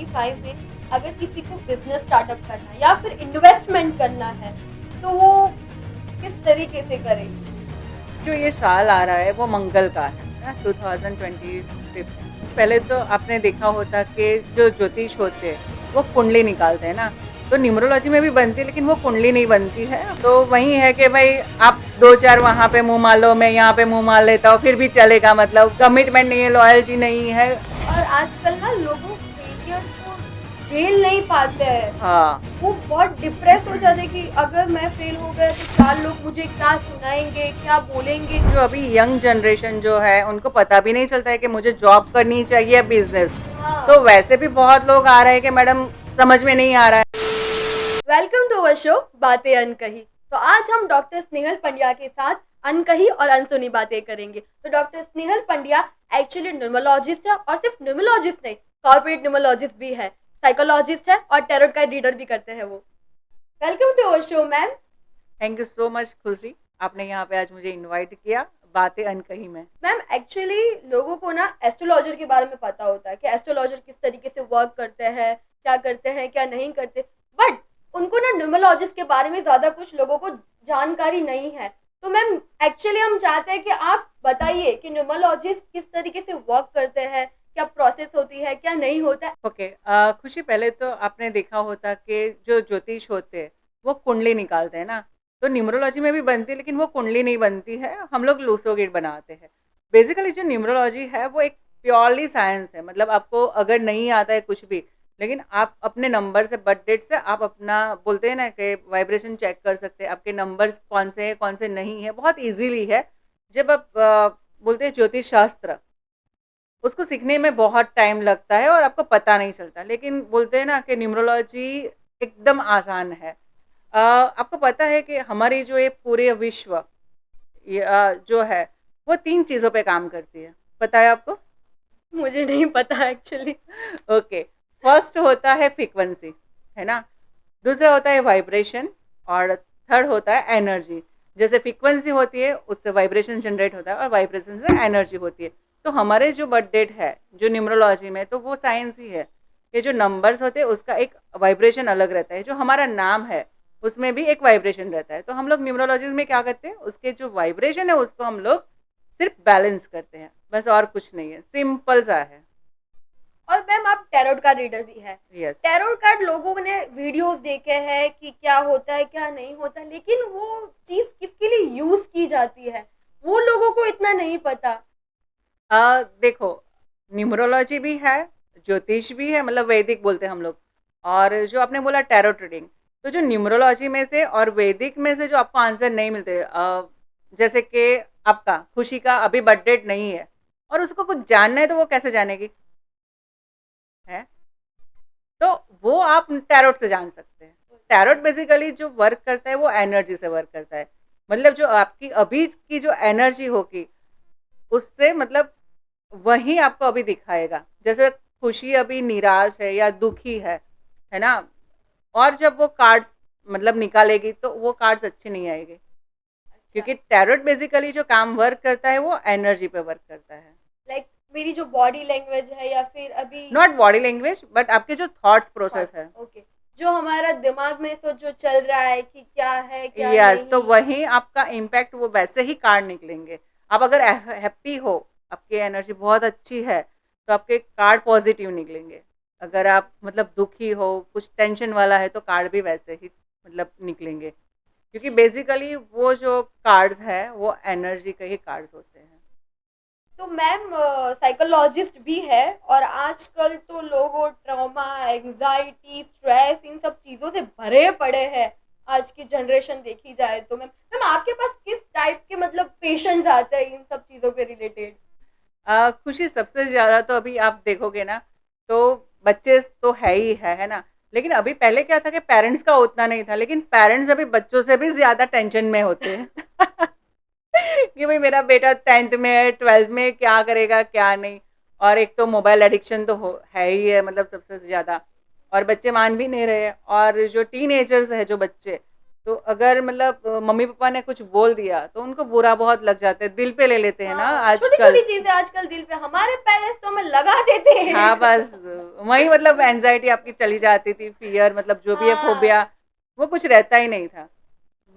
2025 में अगर किसी को बिजनेस स्टार्टअप करना है या फिर इन्वेस्टमेंट करना है तो वो किस तरीके से करे? जो ये साल आ रहा है वो मंगल का है ना, 2025। पहले तो आपने देखा होता कि जो ज्योतिष होते हैं वो कुंडली निकालते हैं ना, तो न्यूमरोलॉजी में भी बनती है लेकिन वो कुंडली नहीं बनती है। तो वही है कि भाई आप दो चार वहाँ पे मुंह मार लो, मैं यहाँ पे मुंह मार लेता हूँ, फिर भी चलेगा। मतलब कमिटमेंट नहीं है, लॉयल्टी नहीं है। और आजकल ना लोगों फेलियर को झेल नहीं पाते हैं। हाँ, वो बहुत डिप्रेस हो जाते हैं कि अगर मैं फेल हो गया तो चार लोग मुझे क्या सुनाएंगे, क्या बोलेंगे। जो अभी यंग जनरेशन जो है उनको पता भी नहीं चलता है कि मुझे जॉब करनी चाहिए, बिजनेस। तो हाँ। वैसे भी बहुत लोग आ रहे हैं कि मैडम समझ में नहीं आ रहा है। वेलकम टू अवर शो बातें अनकही। तो आज हम डॉक्टर स्नेहल पंड्या के साथ अनकही और अनसुनी बातें करेंगे। तो doctor Snehal Pandya actually numerologist है और सिर्फ न्यूमरोलॉजिस्ट नहीं, कॉर्पोरेट न्यूमरोलॉजिस्ट भी है, साइकोलॉजिस्ट है और टैरोट का रीडर भी करते हैं वो। Welcome to our show ma'am. Thank you so much Khushi, आपने यहाँ पे आज मुझे इनवाइट किया बातें अनकही में। मैम एक्चुअली लोगों को ना एस्ट्रोलॉजर के बारे में पता होता है कि एस्ट्रोलॉजर किस तरीके से वर्क करते हैं, क्या नहीं करते, बट उनको ना न्यूमरोलॉजिस्ट के बारे में ज़्यादा कुछ लोगों को जानकारी नहीं है। तो मैम एक्चुअली हम चाहते हैं कि आप बताइए कि न्यूमरोलॉजिस्ट किस तरीके से वर्क करते हैं, क्या प्रोसेस होती है, क्या नहीं होता है। ओके, खुशी पहले तो आपने देखा होता कि जो ज्योतिष होते हैं वो कुंडली निकालते हैं ना, तो न्यूमरोलॉजी में भी बनती है लेकिन वो कुंडली नहीं बनती है, हम लोग लूसोगेट बनाते हैं। बेसिकली जो न्यूमरोलॉजी है वो एक प्योरली साइंस है। मतलब आपको अगर नहीं आता है कुछ भी, लेकिन आप अपने नंबर से, बर्थ डेट से आप अपना बोलते हैं ना कि वाइब्रेशन चेक कर सकते हैं, आपके नंबर्स कौन से हैं कौन से नहीं है, बहुत इजीली है। जब आप बोलते हैं ज्योतिष शास्त्र, उसको सीखने में बहुत टाइम लगता है और आपको पता नहीं चलता, लेकिन बोलते हैं ना कि न्यूमरोलॉजी एकदम आसान है। आपको पता है कि हमारी जो ये पूरे विश्व जो है वो तीन चीज़ों पे काम करती है, पता है आपको? मुझे नहीं पता एक्चुअली। ओके, फर्स्ट होता है फ्रीक्वेंसी, है ना। दूसरा होता है वाइब्रेशन, और थर्ड होता है एनर्जी। जैसे फ्रीक्वेंसी होती है उससे वाइब्रेशन जनरेट होता है और वाइब्रेशन से एनर्जी होती है। तो हमारे जो बर्थ डेट है जो न्यूमरोलॉजी में, तो वो साइंस ही है कि जो नंबर्स होते हैं उसका एक वाइब्रेशन अलग रहता है। जो हमारा नाम है उसमें भी एक वाइब्रेशन रहता है। तो हम लोग न्यूमरोलॉजी में क्या करते हैं, उसके जो वाइब्रेशन है उसको हम लोग सिर्फ बैलेंस करते हैं, बस और कुछ नहीं है, सिंपल सा है। और मैम आप टैरोट कार्ड रीडर भी है। यस। टैरोट कार्ड लोगों ने वीडियोस देखे हैं कि क्या होता है क्या नहीं होता, लेकिन वो चीज किसके लिए यूज की जाती है वो लोगों को इतना नहीं पता। देखो, न्यूमरोलॉजी भी है, ज्योतिष भी है, मतलब वैदिक बोलते हैं हम लोग। और जो आपने बोला टैरोट रीडिंग, तो जो न्यूमरोलॉजी में से और वैदिक में से जो आपको आंसर नहीं मिलते, जैसे कि आपका खुशी का अभी बर्थ डेट नहीं है और उसको कुछ जानना है, तो वो कैसे जानेगी? है, तो वो आप टैरोट से जान सकते हैं। टैरोट बेसिकली जो वर्क करता है वो एनर्जी से वर्क करता है। मतलब जो आपकी अभी की जो एनर्जी होगी उससे, मतलब वही आपको अभी दिखाएगा। जैसे खुशी अभी निराश है या दुखी है ना, और जब वो कार्ड्स मतलब निकालेगी तो वो कार्ड्स अच्छे नहीं आएंगे, अच्छा, क्योंकि टैरोट बेसिकली जो काम वर्क करता है वो एनर्जी पे वर्क करता है। लाइक मेरी जो बॉडी लैंग्वेज है या फिर अभी नॉट बॉडी लैंग्वेज, बट आपके जो थॉट्स प्रोसेस थॉट्स, है। ओके, जो हमारा दिमाग में सो जो चल रहा है कि क्या है क्या यस, तो नहीं। वही आपका इम्पैक्ट, वो वैसे ही कार्ड निकलेंगे। आप अगर हैप्पी हो, आपकी एनर्जी बहुत अच्छी है, तो आपके कार्ड पॉजिटिव निकलेंगे। अगर आप मतलब दुखी हो, कुछ टेंशन वाला है, तो कार्ड भी वैसे ही मतलब निकलेंगे, क्योंकि बेसिकली वो जो कार्ड्स है वो एनर्जी के ही कार्ड्स होते हैं। तो मैम साइकोलॉजिस्ट भी है और आजकल तो लोगों ट्रॉमा, एंजाइटी, स्ट्रेस इन सब चीज़ों से भरे पड़े हैं। आज की जनरेशन देखी जाए तो मैम मैम आपके पास किस टाइप के मतलब पेशेंट्स आते हैं इन सब चीज़ों के रिलेटेड? खुशी सबसे ज़्यादा तो अभी आप देखोगे ना, तो बच्चे तो है ना। लेकिन अभी पहले क्या था कि पेरेंट्स का उतना नहीं था, लेकिन पेरेंट्स अभी बच्चों से भी ज़्यादा टेंशन में होते हैं कि भाई मेरा बेटा 10th में है, 12th में, क्या करेगा क्या नहीं। और एक तो मोबाइल एडिक्शन तो है ही है, मतलब सबसे ज़्यादा। और बच्चे मान भी नहीं रहे। और जो टीनेजर्स है, जो बच्चे, तो अगर मतलब मम्मी पापा ने कुछ बोल दिया तो उनको बुरा बहुत लग जाता है, दिल पे ले लेते हैं ना हाँ, आजकल। छोटी-छोटी चीज़ें आजकल दिल पे हमारे पेरेंट्स तो हमें लगा देते हैं। हाँ, बस वही मतलब एंग्जायटी आपकी चली जाती थी, फ़ियर मतलब जो भी है हाँ, फ़ोबिया, वो कुछ रहता ही नहीं था।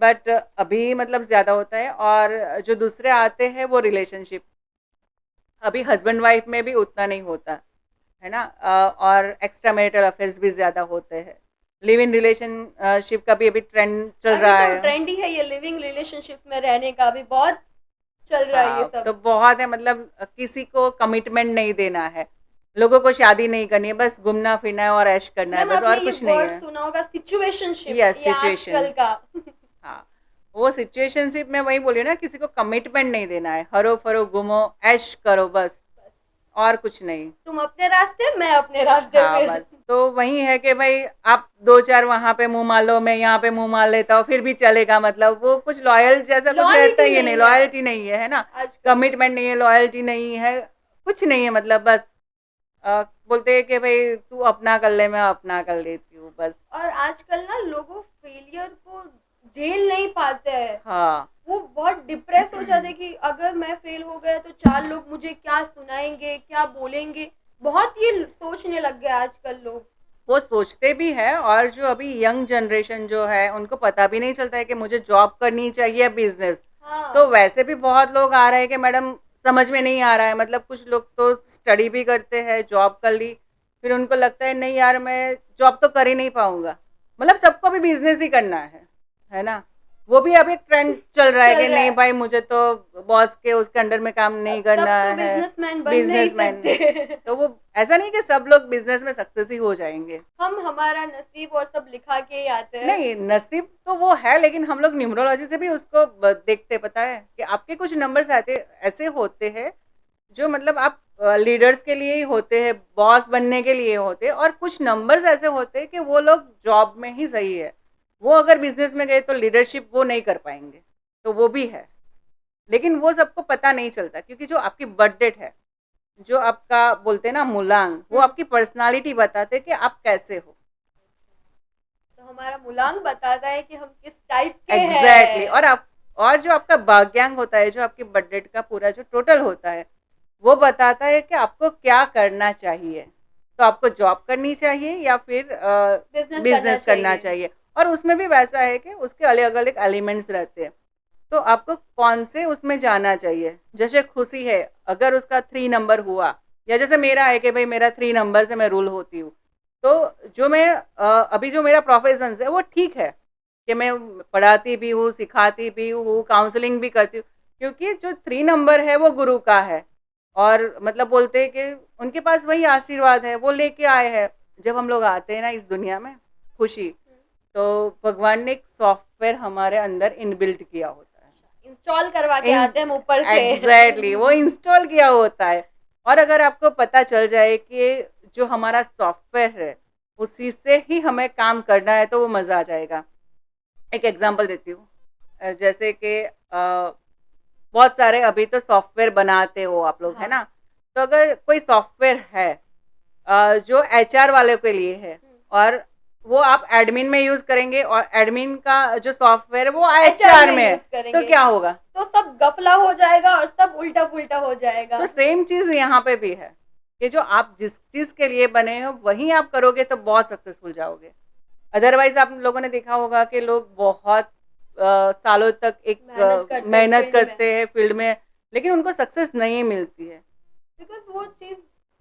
बट अभी मतलब ज़्यादा होता है और जो दूसरे आते हैं वो रिलेशनशिप, अभी हस्बैंड वाइफ में भी उतना नहीं होता, है ना? और एक्स्ट्रा मैरिटल अफेयर्स भी ज़्यादा होते हैं। लिव इन रिलेशनशिप का भी अभी ट्रेंड चल अभी रहा तो है। ट्रेंड ही है ये लिविंग रिलेशनशिप्स में रहने का, अभी बहुत चल रहा है ये हाँ, सब। तो बहुत है मतलब किसी को कमिटमेंट नहीं देना है। लोगों को शादी नहीं करनी है, बस घूमना-फिरना है और ऐश करना है मैम बस आपने और ये कुछ नहीं वर्ड है। सुना होगा सिचुएशनशिप, यस, ये सिचुएशन। आजकल का। हाँ, वो सिचुएशनशिप में वही बोली ना, किसी को कमिटमेंट नहीं देना है। हरो-फरो घूमो, ऐश करो बस बस और कुछ नहीं। तुम अपने रास्ते, मैं अपने रास्ते हाँ, पे। बस तो वही है कि भाई आप 2-4 वहाँ पे मुँह मार लो, मैं यहाँ पे मुँह मार लेता हूँ, फिर भी चलेगा, मतलब वो कुछ लॉयल जैसा कुछ रहता लॉयल्टी ही नहीं, नहीं है लॉयल्टी नहीं है, है ना? आजकल। कमिटमेंट नहीं है, लॉयल्टी नहीं है, कुछ नहीं है, मतलब बस बोलते हैं कि भाई तू अपना कर ले, मैं अपना कर लेती हूँ, बस। और आजकल ना लोगों फेलियर को झेल नहीं पाते हैं। हाँ। वो बहुत डिप्रेस हो जाते हैं कि अगर मैं फेल हो गया तो 4 लोग मुझे क्या सुनाएँगे, क्या बोलेंगे? बहुत ये सोचने लग गए आजकल लोग। वो सोचते भी हैं और जो अभी यंग जनरेशन जो है उनको पता भी नहीं चलता है कि मुझे जॉब करनी चाहिए या बिजनेस। तो हाँ, वैसे भी बहुत लोग आ रहे हैं कि मैडम समझ में नहीं आ रहा है, मतलब कुछ लोग तो स्टडी भी करते हैं, जॉब कर ली, फिर उनको लगता है नहीं यार मैं जॉब तो कर ही नहीं पाऊंगा, मतलब सबको भी बिजनेस ही करना है ना? वो भी अब एक ट्रेंड चल रहा है चल कि रहा नहीं है। भाई मुझे तो बॉस के उसके अंडर में काम नहीं अब करना सब तो है, बिज़नेसमैन बन नहीं बिजनेसमैन। सकते। तो वो ऐसा नहीं कि सब लोग बिजनेस में सक्सेस ही हो जाएंगे। हम हमारा नसीब और सब लिखा के ही आते हैं। नहीं, नसीब तो वो है लेकिन हम लोग न्यूमरोलॉजी से भी उसको देखते, पता है कि आपके कुछ नंबर्स आते ऐसे होते हैं जो मतलब आप लीडर्स के लिए ही होते हैं, बॉस बनने के लिए होते हैं, और कुछ नंबर्स ऐसे होते हैं कि वो लोग जॉब में ही सही है, वो अगर बिजनेस में गए तो लीडरशिप वो नहीं कर पाएंगे, तो वो भी है। लेकिन वो सबको पता नहीं चलता क्योंकि जो आपकी बर्थ डेट है, जो आपका बोलते हैं ना मूलांक, वो हुँ, आपकी पर्सनालिटी बताते हैं कि आप कैसे हो। तो हमारा मूलांक बताता है कि हम किस टाइप के एग्जैक्टली हैं। exactly। और जो आपका भाग्यांक होता है, जो आपकी बर्थ डेट का पूरा जो टोटल होता है, वो बताता है कि आपको क्या करना चाहिए। तो आपको जॉब करनी चाहिए या फिर बिज़नेस करना बिजनेस करना चाहिए। चाहिए। और उसमें भी वैसा है कि उसके अलग अलग एलिमेंट्स रहते हैं, तो आपको कौन से उसमें जाना चाहिए। जैसे खुशी है, अगर उसका 3 नंबर हुआ, या जैसे मेरा है कि भाई मेरा 3 नंबर से मैं रूल होती हूँ, तो जो मैं अभी जो मेरा प्रोफेशन है वो ठीक है कि मैं पढ़ाती भी हूँ, सिखाती भी हूँ, काउंसलिंग भी करती हूँ, क्योंकि जो 3 नंबर है वो गुरु का है। और मतलब बोलते हैं कि उनके पास वही आशीर्वाद है, वो लेके आए हैं। जब हम लोग आते हैं ना इस दुनिया में, खुशी, तो भगवान ने एक सॉफ्टवेयर हमारे अंदर इनबिल्ट किया होता है। इंस्टॉल करवा के इन आते हैं हम ऊपर से। एग्जैक्टली वो इंस्टॉल किया होता है। और अगर आपको पता चल जाए कि जो हमारा सॉफ्टवेयर है उसी से ही हमें काम करना है, तो वो मज़ा आ जाएगा। एक एग्जांपल देती हूँ, जैसे कि बहुत सारे अभी तो सॉफ्टवेयर बनाते हो आप लोग, है हाँ। ना? तो अगर कोई सॉफ्टवेयर है जो एचआर वाले के लिए है, हुँ। और वो आप एडमिन में यूज़ करेंगे, और एडमिन का जो सॉफ्टवेयर है वो एचआर एचआर में में है, यूज़ तो करेंगे। क्या होगा? तो सब गफला हो जाएगा और सब उल्टा-फुल्टा हो जाएगा। तो सेम चीज़ यहाँ पे भी है कि जो आप जिस चीज़ के लिए बने हो वही आप करोगे तो बहुत सक्सेसफुल जाओगे। अदरवाइज़ आप लोगों ने देखा होगा कि लोग बहुत सालों तक एक मेहनत करते हैं मेहनत फील्ड में। करते हैं फील्ड में, लेकिन उनको सक्सेस नहीं मिलती है। बिकॉज़ वो चीज़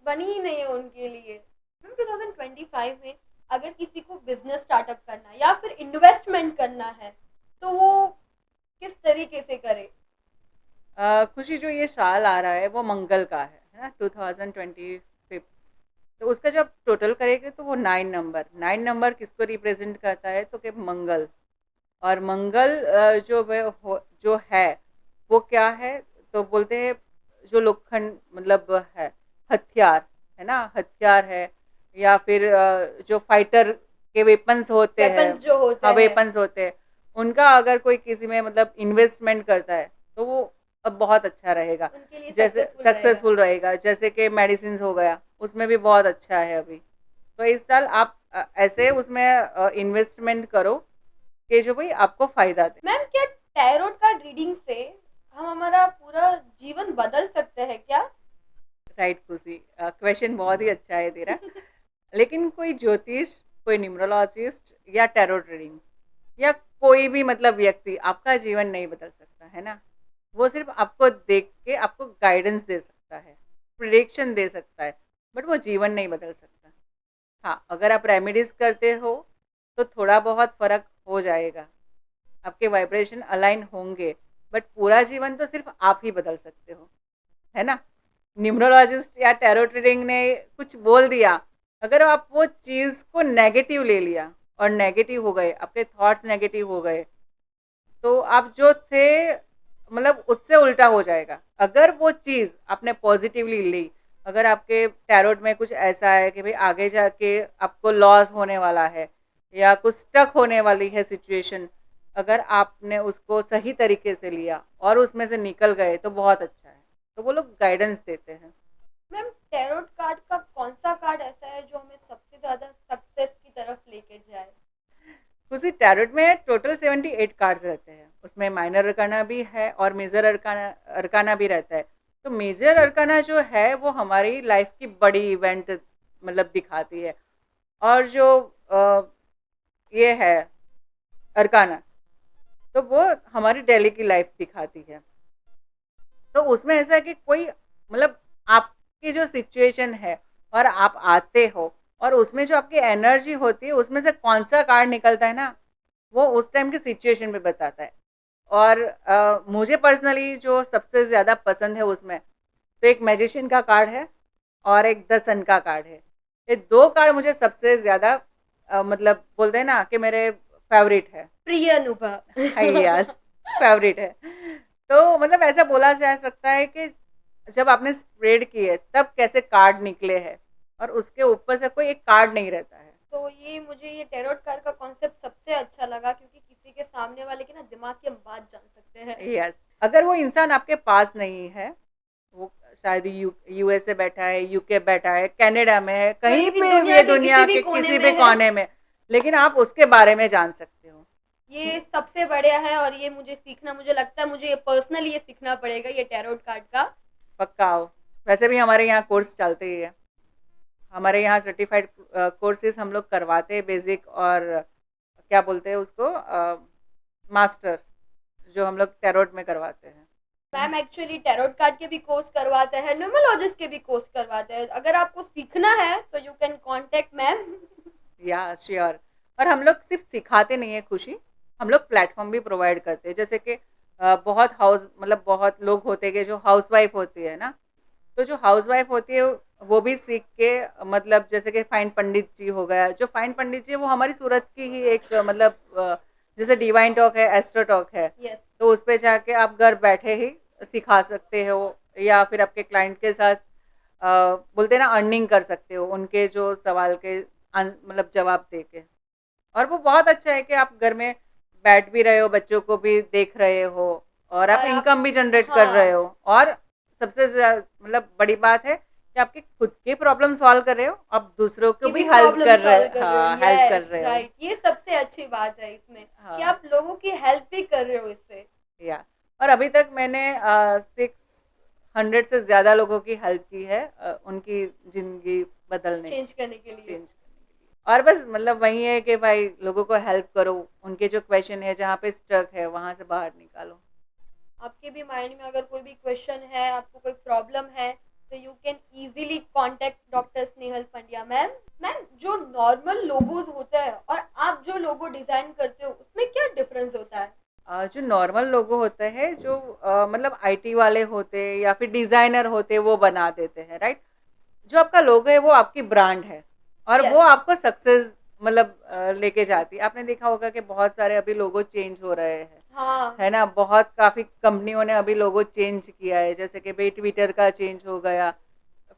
बनी ही नहीं है उनके लिए। मैम 2025 में अगर किसी को बिज़नेस स्टार्टअप करना है या फिर इन्वेस्टमेंट करना है, तो वो किस तरीके से करे? खुशी जो ये साल आ रहा है वो मंगल का है ना, 2025। तो उसका जब टोटल करेंगे तो वो 9 नंबर किसको रिप्रेजेंट करता है, तो कि मंगल। और मंगल जो है वो क्या है, तो बोलते हैं जो लोखंड मतलब है, हथियार, है ना, हथियार है, या फिर जो फाइटर के वेपन्स होते हैं। वेपन्स जो होते हाँ, हैं, वेपन्स होते हैं, उनका अगर कोई किसी में मतलब इन्वेस्टमेंट करता है तो वो अब बहुत अच्छा रहेगा। उनके लिए जैसे सक्सेसफुल रहेगा। सक्सेसफुल रहेगा, जैसे कि मेडिसिन हो गया, उसमें भी बहुत अच्छा है अभी। तो इस साल आप ऐसे उसमें इन्वेस्टमेंट करो कि जो भाई आपको फायदा दे। मैम क्या टैरोट कार्ड रीडिंग से हम हमारा पूरा जीवन बदल सकते हैं क्या? राइट खुशी, क्वेश्चन बहुत ही अच्छा है तेरा। लेकिन कोई ज्योतिष, कोई न्यूमरोलॉजिस्ट या टैरो रीडिंग या कोई भी मतलब व्यक्ति आपका जीवन नहीं बदल सकता है ना। वो सिर्फ आपको देख के आपको गाइडेंस दे सकता है, प्रिडिक्शन दे सकता है, बट वो जीवन नहीं बदल सकता। हाँ, अगर आप रेमेडीज करते हो तो थोड़ा बहुत फर्क हो जाएगा, आपके वाइब्रेशन अलाइन होंगे, बट पूरा जीवन तो सिर्फ आप ही बदल सकते हो, है ना। न्यूमरोलॉजिस्ट या टैरो रीडिंग ने कुछ बोल दिया, अगर आप वो चीज़ को नेगेटिव ले लिया और नेगेटिव हो गए, आपके थॉट्स नेगेटिव हो गए, तो आप जो थे मतलब उससे उल्टा हो जाएगा। अगर वो चीज़ आपने पॉजिटिवली ली, अगर आपके टैरोट में कुछ ऐसा है कि भाई आगे जाके आपको लॉस होने वाला है या कुछ स्टक होने वाली है सिचुएशन, अगर आपने उसको सही तरीके से लिया और उसमें से निकल गए तो बहुत अच्छा है। तो वो लोग गाइडेंस देते हैं। मैम टैरोट कार्ड का कौन सा कार्ड ऐसा है जो हमें सबसे ज्यादा सक्सेस की तरफ लेके जाए? उसी टैरोट में टोटल 78 कार्ड्स रहते हैं, उसमें माइनर अरकाना भी है और मेजर अरकाना अरकाना भी रहता है। तो मेजर अरकाना जो है वो हमारी लाइफ की बड़ी इवेंट मतलब दिखाती है, और जो ये है अरकाना, तो वो हमारी डेली की लाइफ दिखाती है। तो उसमें ऐसा है कि कोई मतलब आपकी जो सिचुएशन है और आप आते हो, और उसमें जो आपकी एनर्जी होती है उसमें से कौन सा कार्ड निकलता है ना, वो उस टाइम की सिचुएशन पे बताता है। और मुझे पर्सनली जो सबसे ज़्यादा पसंद है उसमें, तो एक मैजिशियन का कार्ड है और एक द सन का कार्ड है। ये दो कार्ड मुझे सबसे ज़्यादा मतलब बोलते हैं ना कि मेरे फेवरेट है। प्रिय अनुभव। यस, फेवरेट है। तो मतलब ऐसा बोला जा सकता है कि जब आपने स्प्रेड किए तब कैसे कार्ड निकले हैं, और उसके ऊपर से कोई एक कार्ड नहीं रहता है। तो ये मुझे ये टैरोट कार्ड का कॉन्सेप्ट सबसे अच्छा लगा क्योंकि किसी के सामने वाले के ना दिमाग की हम बात जान सकते हैं। यस, अगर वो इंसान आपके पास नहीं है, वो शायद यूएसए बैठा है, यूके बैठा है, कनाडा में है, कहीं कहीं भी पे भी दुनिया है के दुनिया किसी भी के कोने किसी में भी है, कोने में, लेकिन आप उसके बारे में जान सकते हो। ये सबसे बढ़िया है। और ये मुझे सीखना, मुझे लगता है मुझे ये पर्सनली ये सीखना पड़ेगा ये टैरोट कार्ड का। पक्का हो। वैसे भी हमारे यहाँ कोर्स चलते ही है, हमारे यहाँ सर्टिफाइड कोर्सेज हम लोग करवाते हैं, बेसिक और क्या बोलते हैं उसको, मास्टर, जो हम लोग टैरोट में करवाते हैं। मैम एक्चुअली टैरोट कार्ड के भी कोर्स करवाते हैं, न्यूमरोलॉजिस्ट के भी कोर्स करवाते हैं। अगर आपको सीखना है तो यू कैन कांटेक्ट मैम। या श्योर। और हम लोग सिर्फ सिखाते नहीं है खुशी, हम लोग प्लेटफॉर्म भी प्रोवाइड करते हैं। जैसे कि बहुत हाउस मतलब बहुत लोग होते हैं कि जो हाउस वाइफ होती है ना, तो जो हाउस वाइफ होती है वो भी सीख के मतलब जैसे कि फाइन पंडित जी हो गया, जो फाइन पंडित जी है वो हमारी सूरत की ही एक मतलब जैसे डिवाइन टॉक है, एस्ट्रो टॉक है, यस। तो उस पे जाके आप घर बैठे ही सिखा सकते हो, या फिर आपके क्लाइंट के साथ बोलते हैं ना अर्निंग कर सकते हो उनके जो सवाल के मतलब जवाब दे के। और वो बहुत अच्छा है कि आप घर में बैठ भी रहे हो, बच्चों को भी देख रहे हो, और आप और आप, इनकम भी जनरेट कर रहे हाँ, हो, और सबसे मतलब बड़ी बात है कि आपकी खुद की प्रॉब्लम सॉल्व कर रहे हो, आप दूसरों को की भी भी हेल्प प्रॉब्लम कर रहे सॉल्व हो। कर रहे हो। हाँ, हेल्प कर यस रहे हो। राइट, ये सबसे अच्छी बात है इसमें कि हाँ, आप लोगों की हेल्प भी कर रहे हो इससे। या और अभी तक मैंने 600 से ज़्यादा लोगों की हेल्प की है, उनकी ज़िंदगी बदलने, चेंज करने के लिए। चेंज करने के लिए। और बस मतलब वही है कि भाई लोगों को हेल्प करो, उनके जो क्वेश्चन है जहाँ पे स्टक है वहाँ से बाहर निकालो। आपके भी माइंड में अगर कोई भी क्वेश्चन है, आपको कोई प्रॉब्लम है, तो you can easily contact doctor Snehal Pandya ma'am. Ma'am जो नॉर्मल लोगोज होता है और आप जो लोगो डिजाइन करते हो उसमें क्या डिफरेंस होता है? जो नॉर्मल लोगो होते हैं, जो मतलब आईटी वाले होते हैं या फिर डिज़ाइनर होते हैं, वो बना देते हैं, राइट। जो आपका लोगो है वो आपकी ब्रांड है, और वो यस। आपको सक्सेस मतलब लेके जाती है। आपने देखा होगा कि बहुत सारे अभी लोगो चेंज हो रहे हैं, हाँ। है ना। बहुत काफ़ी कंपनियों ने अभी लोगो चेंज किया है, जैसे कि भाई ट्विटर का चेंज हो गया,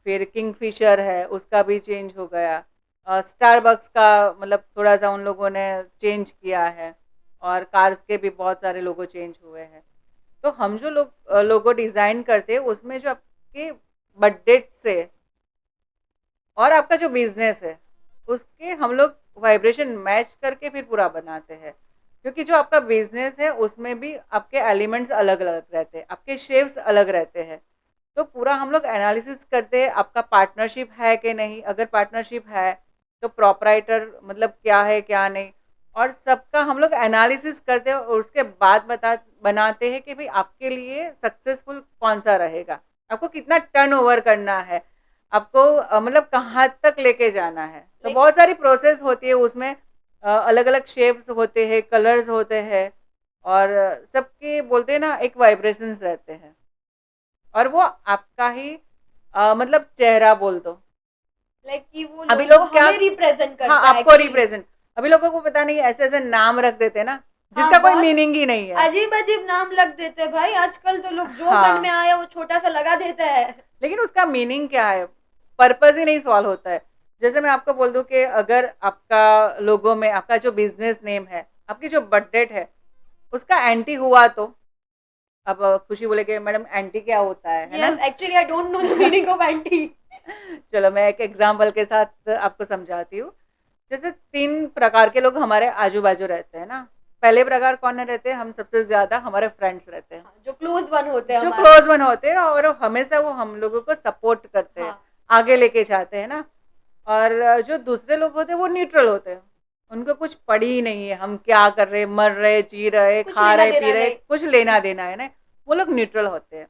फिर किंगफिशर है उसका भी चेंज हो गया, स्टारबक्स का मतलब थोड़ा सा उन लोगों ने चेंज किया है, और कार्स के भी बहुत सारे लोगो चेंज हुए हैं। तो हम जो लोगो डिज़ाइन करते हैं उसमें जो आपके बजट से और आपका जो बिजनेस है उसके हम लोग वाइब्रेशन मैच करके फिर पूरा बनाते हैं, क्योंकि जो आपका बिजनेस है उसमें भी आपके एलिमेंट्स अलग अलग रहते हैं, आपके शेप्स अलग रहते हैं। तो पूरा हम लोग एनालिसिस करते हैं आपका पार्टनरशिप है कि नहीं, अगर पार्टनरशिप है तो प्रोपराइटर मतलब क्या है क्या नहीं, और सबका हम लोग एनालिसिस करते हैं और उसके बाद बनाते हैं कि भाई आपके लिए सक्सेसफुल कौन सा रहेगा, आपको कितना टर्नओवर करना है, आपको मतलब कहाँ तक लेके जाना है। तो लाइक बहुत सारी प्रोसेस होती है उसमें, अलग अलग शेप्स होते हैं, कलर्स होते हैं, और सबके बोलते हैं ना एक वाइब्रेशंस रहते हैं, और वो आपका ही मतलब चेहरा बोल दो। लाइक कि वो अभी लोगो लोग क्या, हमें रिप्रेजेंट हाँ करता है आपको एक्चुअली। रिप्रेजेंट, अभी लोगों को पता नहीं ऐसे ऐसे नाम रख देते हैं ना हाँ, जिसका कोई बहुत मीनिंग ही नहीं है। अजीब अजीब नाम लग देते हैं भाई आजकल तो लोग, जो मन में हाँ, आया वो छोटा सा लगा देता है। लेकिन उसका मीनिंग क्या है, पर्पज ही नहीं सॉल्व होता है। जैसे मैं आपको बोल दूं कि अगर आपका लोगो में आपका जो बिजनेस नेम है, आपकी जो बर्थ डेट है, उसका एंटी हुआ तो अब खुशी बोले मैडम एंटी क्या होता है यस, ना। Actually I don't know the meaning of anti. चलो मैं एक एग्जांपल के साथ आपको समझाती हूँ। जैसे 3 प्रकार के लोग हमारे आजू बाजू रहते हैं ना। पहले प्रकार कौन रहते हैं, हम सबसे ज्यादा हमारे फ्रेंड्स रहते हैं, हाँ, जो क्लोज वन होते हैं जो हमारे। क्लोज वन होते हैं और हमेशा वो हम लोगों को सपोर्ट करते हैं, हाँ, आगे लेके जाते हैं ना। और जो दूसरे लोग होते हैं वो न्यूट्रल होते हैं, उनको कुछ पड़ी ही नहीं है हम क्या कर रहे, मर रहे, जी रहे, कुछ खा लेना रहे, पी देना रहे, नहीं। कुछ लेना देना है ना। वो लोग न्यूट्रल होते हैं।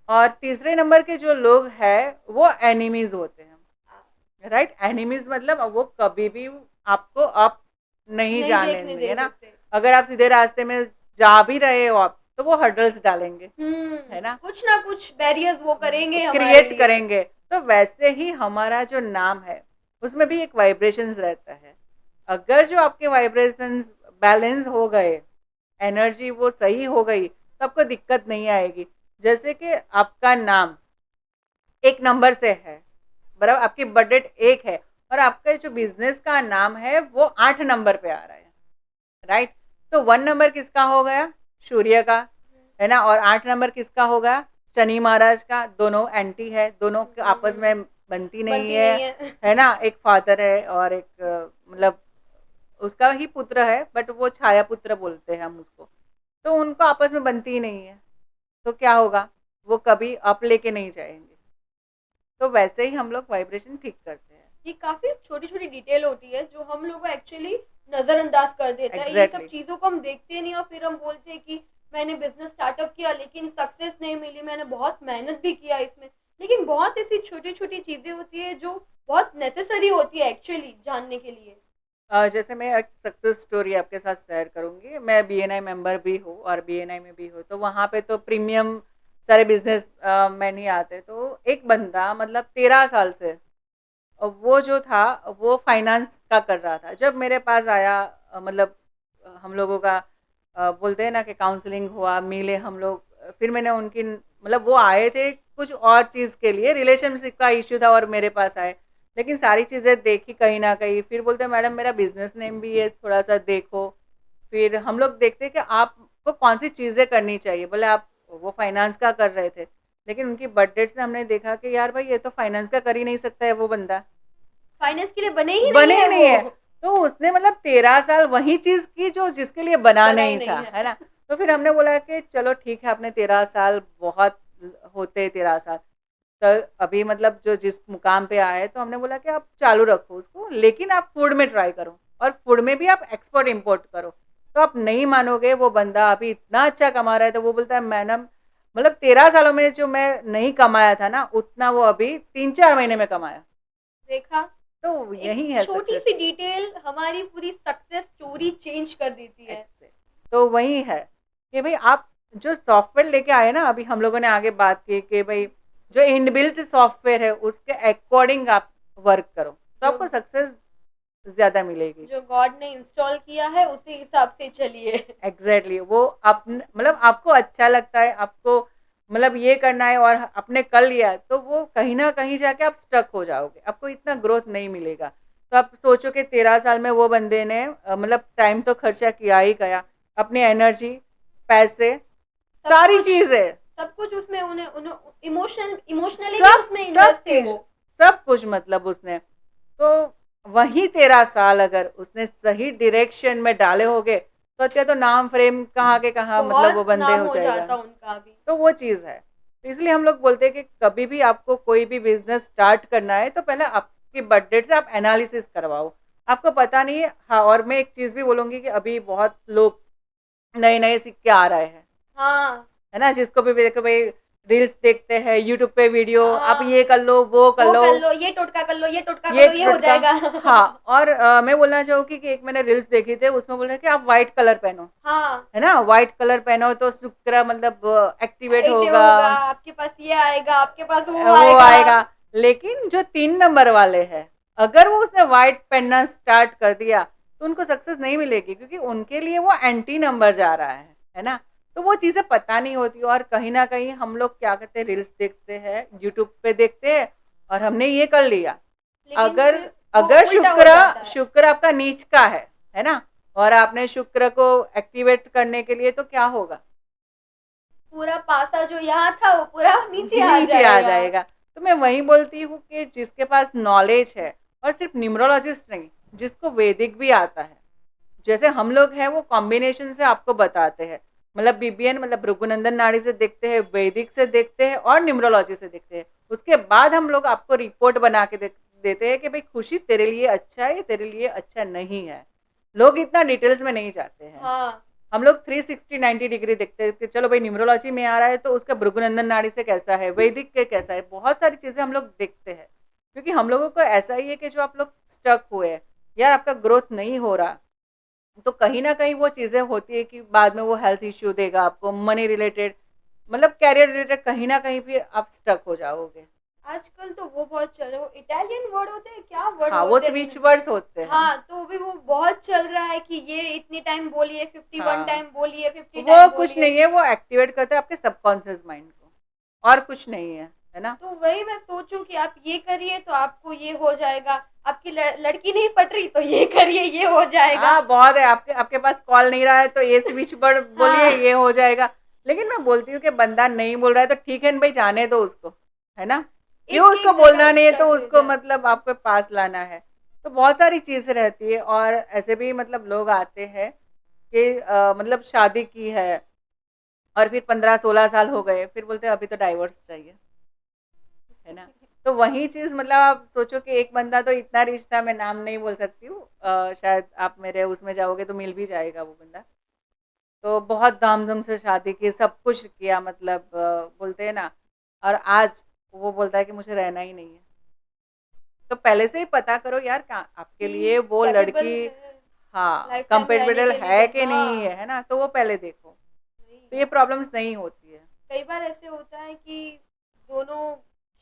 और तीसरे नंबर के जो लोग हैं वो एनिमीज होते हैं। राइट, एनिमीज मतलब वो कभी भी आपको अप नहीं नहीं जाने देखने देंगे दे ना। सकते। अगर आप सीधे रास्ते में जा भी रहे हो आप, तो वो हर्डल्स डालेंगे, हम्म, है ना, कुछ ना कुछ बैरियर्स वो करेंगे हमारे क्रिएट लिए। करेंगे। तो वैसे ही हमारा जो नाम है उसमें भी एक वाइब्रेशंस रहता है। अगर जो आपके वाइब्रेशंस बैलेंस हो गए, एनर्जी वो सही हो गई, तो आपको दिक्कत नहीं आएगी। जैसे कि आपका नाम एक नंबर से है, बराबर आपकी बजट एक है, और आपका जो बिजनेस का नाम है वो 8 नंबर पे आ रहा है, राइट। तो 1 नंबर किसका हो गया, सूर्य का, है ना, और 8 नंबर किसका होगा, शनि महाराज का। दोनों एंटी है, दोनों के आपस में बनती नहीं बनती नहीं है। है ना। एक फादर है और एक मतलब उसका ही पुत्र है, बट वो छाया पुत्र बोलते हैं हम उसको। तो उनको आपस में बनती ही नहीं है, तो क्या होगा, वो कभी अप लेके नहीं जाएंगे। तो वैसे ही हम लोग वाइब्रेशन ठीक करते हैं। ये काफी छोटी छोटी डिटेल होती है जो हम लोग एक्चुअली नजरअंदाज कर देता है। ये सब एग्जैक्टली, चीजों को हम देखते नहीं और फिर हम बोलते हैं कि मैंने बिजनेस स्टार्टअप किया लेकिन सक्सेस नहीं मिली, मैंने बहुत मेहनत भी किया इसमें। लेकिन बहुत ऐसी छोटी छोटी चीजें होती है जो बहुत नेसेसरी होती है एक्चुअली जानने के लिए। जैसे मैं एक सक्सेस स्टोरी आपके साथ शेयर करूंगी। मैं बीएनआई मेंबर भी हूँ और बीएनआई में भी हूँ, तो वहाँ पे तो प्रीमियम सारे बिजनेस मैन ही आते। तो एक बंदा मतलब 13 साल से वो जो था वो फाइनेंस का कर रहा था। जब मेरे पास आया मतलब हम लोगों का बोलते हैं ना कि काउंसलिंग हुआ, मिले हम लोग। फिर मैंने उनकी मतलब वो आए थे कुछ और चीज़ के लिए, रिलेशनशिप का इश्यू था, और मेरे पास आए। लेकिन सारी चीज़ें देखी कहीं ना कहीं, फिर बोलते हैं मैडम मेरा बिजनेस नेम भी है, थोड़ा सा देखो। फिर हम लोग देखते हैं कि आपको कौन सी चीज़ें करनी चाहिए। बोले आप, वो फाइनेंस का कर रहे थे, लेकिन उनकी बजट से हमने देखा कि यार भाई ये तो फाइनेंस का कर ही नहीं सकता है वो बंदा, फाइनेंस के लिए बने ही नहीं बने ही है नहीं वो। है। तो उसने मतलब 13 साल वही चीज की जो जिसके लिए बना बना ही नहीं था, नहीं है है। ना। तो फिर हमने बोला कि चलो ठीक है, आपने 13 साल बहुत होते 13 साल, तो अभी मतलब जो जिस मुकाम पे आए, तो हमने बोला कि आप चालू रखो उसको, लेकिन आप फूड में ट्राई करो, और फूड में भी आप एक्सपोर्ट इम्पोर्ट करो। तो आप नहीं मानोगे, वो बंदा अभी इतना अच्छा कमा रहा है। तो वो बोलता है मैडम मतलब 13 सालों में जो मैं नहीं कमाया था ना, उतना वो अभी 3-4 महीने में कमाया। देखा, तो एक यही है छोटी सक्सेस। सी डिटेल हमारी पूरी सक्सेस स्टोरी चेंज कर देती है। एक्सेल, तो वही है कि भाई आप जो सॉफ्टवेयर लेके आए ना, अभी हम लोगों ने आगे बात की कि भाई जो इनबिल्ट सॉफ्टवेयर है उसके अकॉर्डिंग आप वर्क करो, तो जो आपको सक्सेस ज्यादा मिलेगी। जो गॉड ने इंस्टॉल किया है उसी हिसाब से चलिए। एग्जैक्टली वो आप मतलब आपको अच्छा लगता है, आपको मतलब ये करना है और आपने कर लिया, तो वो कहीं ना कहीं जाके आप स्टक हो जाओगे, आपको इतना ग्रोथ नहीं मिलेगा। तो आप सोचो कि 13 साल में वो बंदे ने मतलब टाइम तो खर्चा किया ही गया, अपनी एनर्जी, पैसे, सब सारी कुछ, चीजें, सब कुछ उसमें उन्हें उन्हें इमोशनली भी सब उसमें सब इन्वेस्ट थे चीज, वो। सब कुछ मतलब उसने। तो वही 13 साल अगर उसने सही डायरेक्शन में डाले होगे, तो अच्छा तो नाम फ्रेम कहाँ के कहाँ मतलब वो बहुत बंदे नाम हो हो जाएगा। जाता उनका भी। तो वो चीज़ है। तो इसलिए हम लोग बोलते हैं कि कभी भी आपको कोई भी बिजनेस स्टार्ट करना है तो पहले आपकी बर्थ डेट से आप एनालिसिस करवाओ। आपको पता नहीं है। हाँ, और मैं एक चीज़ भी बोलूँगी कि अभी बहुत लोग नए नए सिक्के आ रहे हैं, हाँ है ना? जिसको भी देखो भाई, रील्स देखते हैं, यूट्यूब पे वीडियो, आप ये हाँ, कर लो, वो कर वो लो, कर लो, ये टोटका कर लो, ये टोटका कर ये लो, ये हो टटका। जाएगा। हाँ, और मैं बोलना चाहूँगी कि एक मैंने रील्स देखी थी, उसमें बोल रहे हैं कि आप व्हाइट कलर पहनो, हाँ, है ना? व्हाइट कलर पहनो तो शुक्र मतलब एक्टिवेट एक्टिव होगा, होगा, आपके पास ये आएगा, आपके पास वो वो आएगा। आएगा। लेकिन जो 3 नंबर वाले हैं, अगर वो उसने व्हाइट पहनना स्टार्ट कर दिया तो उनको सक्सेस नहीं मिलेगी, क्योंकि उनके लिए वो एंटी नंबर जा रहा है ना? तो वो चीज़ें पता नहीं होती, और कहीं ना कहीं हम लोग क्या करते हैं, रील्स देखते हैं, यूट्यूब पे देखते हैं, और हमने ये कर लिया। लेकिन अगर फिर वो अगर उल्टा हो शुक्र जाता है। शुक्र आपका नीच का है ना? और आपने शुक्र को एक्टिवेट करने के लिए तो क्या होगा? पूरा पासा जो यहाँ था वो पूरा नीचे आ नीचे आ जाएगा। जाएगा। तो मैं वही बोलती हूँ कि जिसके पास नॉलेज है, और सिर्फ न्यूमरोलॉजिस्ट नहीं, जिसको वैदिक भी आता है, जैसे हम लोग हैं, वो कॉम्बिनेशन से आपको बताते हैं। मतलब बीबीएन मतलब भृगुनंदन नाड़ी से देखते हैं, वैदिक से देखते हैं, और न्यूमरोलॉजी से देखते हैं। उसके बाद हम लोग आपको रिपोर्ट बना के देते हैं कि भाई खुशी तेरे लिए अच्छा है, तेरे लिए अच्छा नहीं है। लोग इतना डिटेल्स में नहीं जाते हैं। हाँ, हम लोग 360 90 डिग्री देखते हैं कि चलो भाई न्यूमरोलॉजी में आ रहा है तो उसका भृगुनंदन नाड़ी से कैसा है, वैदिक के कैसा है, बहुत सारी चीजें हम लोग देखते हैं। क्योंकि हम लोगों को ऐसा ही है कि जो आप लोग स्टक हुए हैं, यार आपका ग्रोथ नहीं हो रहा, तो कहीं ना कहीं वो चीज़ें होती है कि बाद में वो हेल्थ इश्यू देगा आपको, मनी रिलेटेड, मतलब कैरियर रिलेटेड, कहीं ना कहीं फिर आप स्टक हो जाओगे। आजकल तो वो बहुत चल रहा है, वो इटालियन वर्ड होते हैं, क्या वर्ड हाँ, वो बोलते हैं? स्विच वर्ड्स होते हैं। हाँ, तो भी वो बहुत चल रहा है कि ये इतनी टाइम बोलिए, 51 हाँ, टाइम बोलिए, 50 वो टाइम कुछ बोलिए। नहीं है, वो एक्टिवेट करते हैं आपके सबकॉन्शियस माइंड को, और कुछ नहीं है ना? तो वही मैं सोचूं कि आप ये करिए तो आपको ये हो जाएगा, आपकी लड़की नहीं पट रही तो ये करिए, ये हो जाएगा। हाँ, बहुत है। आपके आपके पास कॉल नहीं रहा है तो ये स्विच वर्ड बोलिए, हाँ, ये हो जाएगा। लेकिन मैं बोलती हूँ कि बंदा नहीं बोल रहा है तो ठीक है भाई, जाने दो उसको, है ना? क्यों एक उसको एक जगह बोलना नहीं है तो स्टक रह उसको जाती मतलब है। आपके पास लाना है। तो बहुत सारी चीज़ रहती है, और ऐसे भी मतलब लोग आते हैं कि मतलब शादी की है, और फिर 15 16 साल हो गए, फिर बोलते हैं अभी तो डाइवोर्स चाहिए, है ना? तो वही चीज़ मतलब आप सोचो कि एक बंदा तो इतना रिच था, मैं नाम नहीं बोल सकती हूँ, शायद आप मेरे उसमें जाओगे तो मिल भी जाएगा वो बंदा। तो बहुत धाम-धूम से शादी की, सब कुछ किया, मतलब बोलते हैं ना, और आज वो बोलता है कि मुझे रहना ही नहीं है। तो पहले से ही पता करो यार, का आपके कि लिए वो कैपेबल लड़की, है हाँ, लाइफ टाइम रहने कंपेटेबल के है लिए। कि नहीं हाँ, है ना? तो वो पहले देखो। वही। तो ये प्रॉब्लम्स नहीं होती है। कई बार ऐसे होता है कि दोनों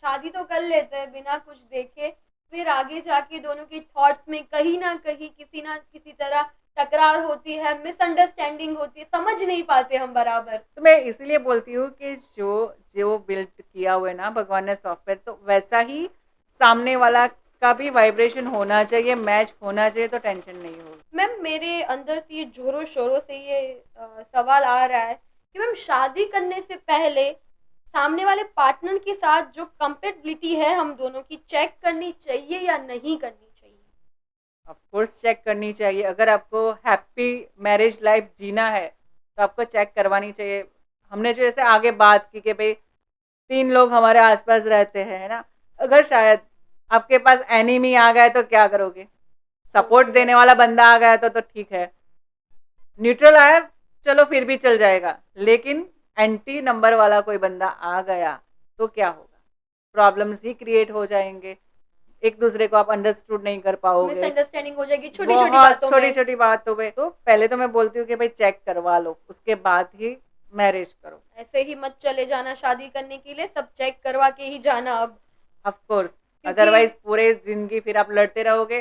शादी तो कर लेते हैं बिना कुछ देखे, फिर आगे जाके दोनों के थॉट्स में कहीं ना किसी तरह टकरार होती है, मिसअंडरस्टैंडिंग होती है, समझ नहीं पाते हम बराबर। तो मैं इसलिए बोलती हूँ कि जो जो बिल्ड किया हुआ है ना भगवान ने सॉफ्टवेयर, तो वैसा ही सामने वाला का भी वाइब्रेशन होना चाहिए, मैच होना चाहिए, तो टेंशन नहीं होगी। मैम मेरे अंदर से ये जोरों शोरों से ये सवाल आ रहा है कि मैम शादी करने से पहले सामने वाले पार्टनर के साथ जो कंपेटिबिलिटी है हम दोनों की चेक करनी चाहिए या नहीं करनी चाहिए? ऑफ कोर्स चेक करनी चाहिए। अगर आपको हैप्पी मैरिज लाइफ जीना है तो आपको चेक करवानी चाहिए। हमने जो ऐसे आगे बात की कि भाई 3 लोग हमारे आसपास रहते हैं, है ना? अगर शायद आपके पास एनिमी आ गया तो क्या करोगे? तो सपोर्ट फिर देने वाला बंदा आ गया तो ठीक है। न्यूट्रल आया, चलो फिर भी चल जाएगा। लेकिन एंटी नंबर वाला कोई बंदा आ गया तो क्या होगा? प्रॉब्लम्स ही क्रिएट हो जाएंगे। एक दूसरे को आप अंडरस्टूड नहीं कर पाओगे। मिसअंडरस्टैंडिंग हो जाएगी छोटी छोटी बहुत बातों छोटी में। छोटी बातों पे तो पहले तो मैं बोलती हूँ कि भाई चेक करवा लो, उसके बाद ही मैरिज करो। ऐसे ही मत चले जाना शादी करने के लिए, सब चेक करवा के ही जाना अब। Of course. क्योंकि अदरवाइज पूरे जिंदगी फिर आप लड़ते रहोगे,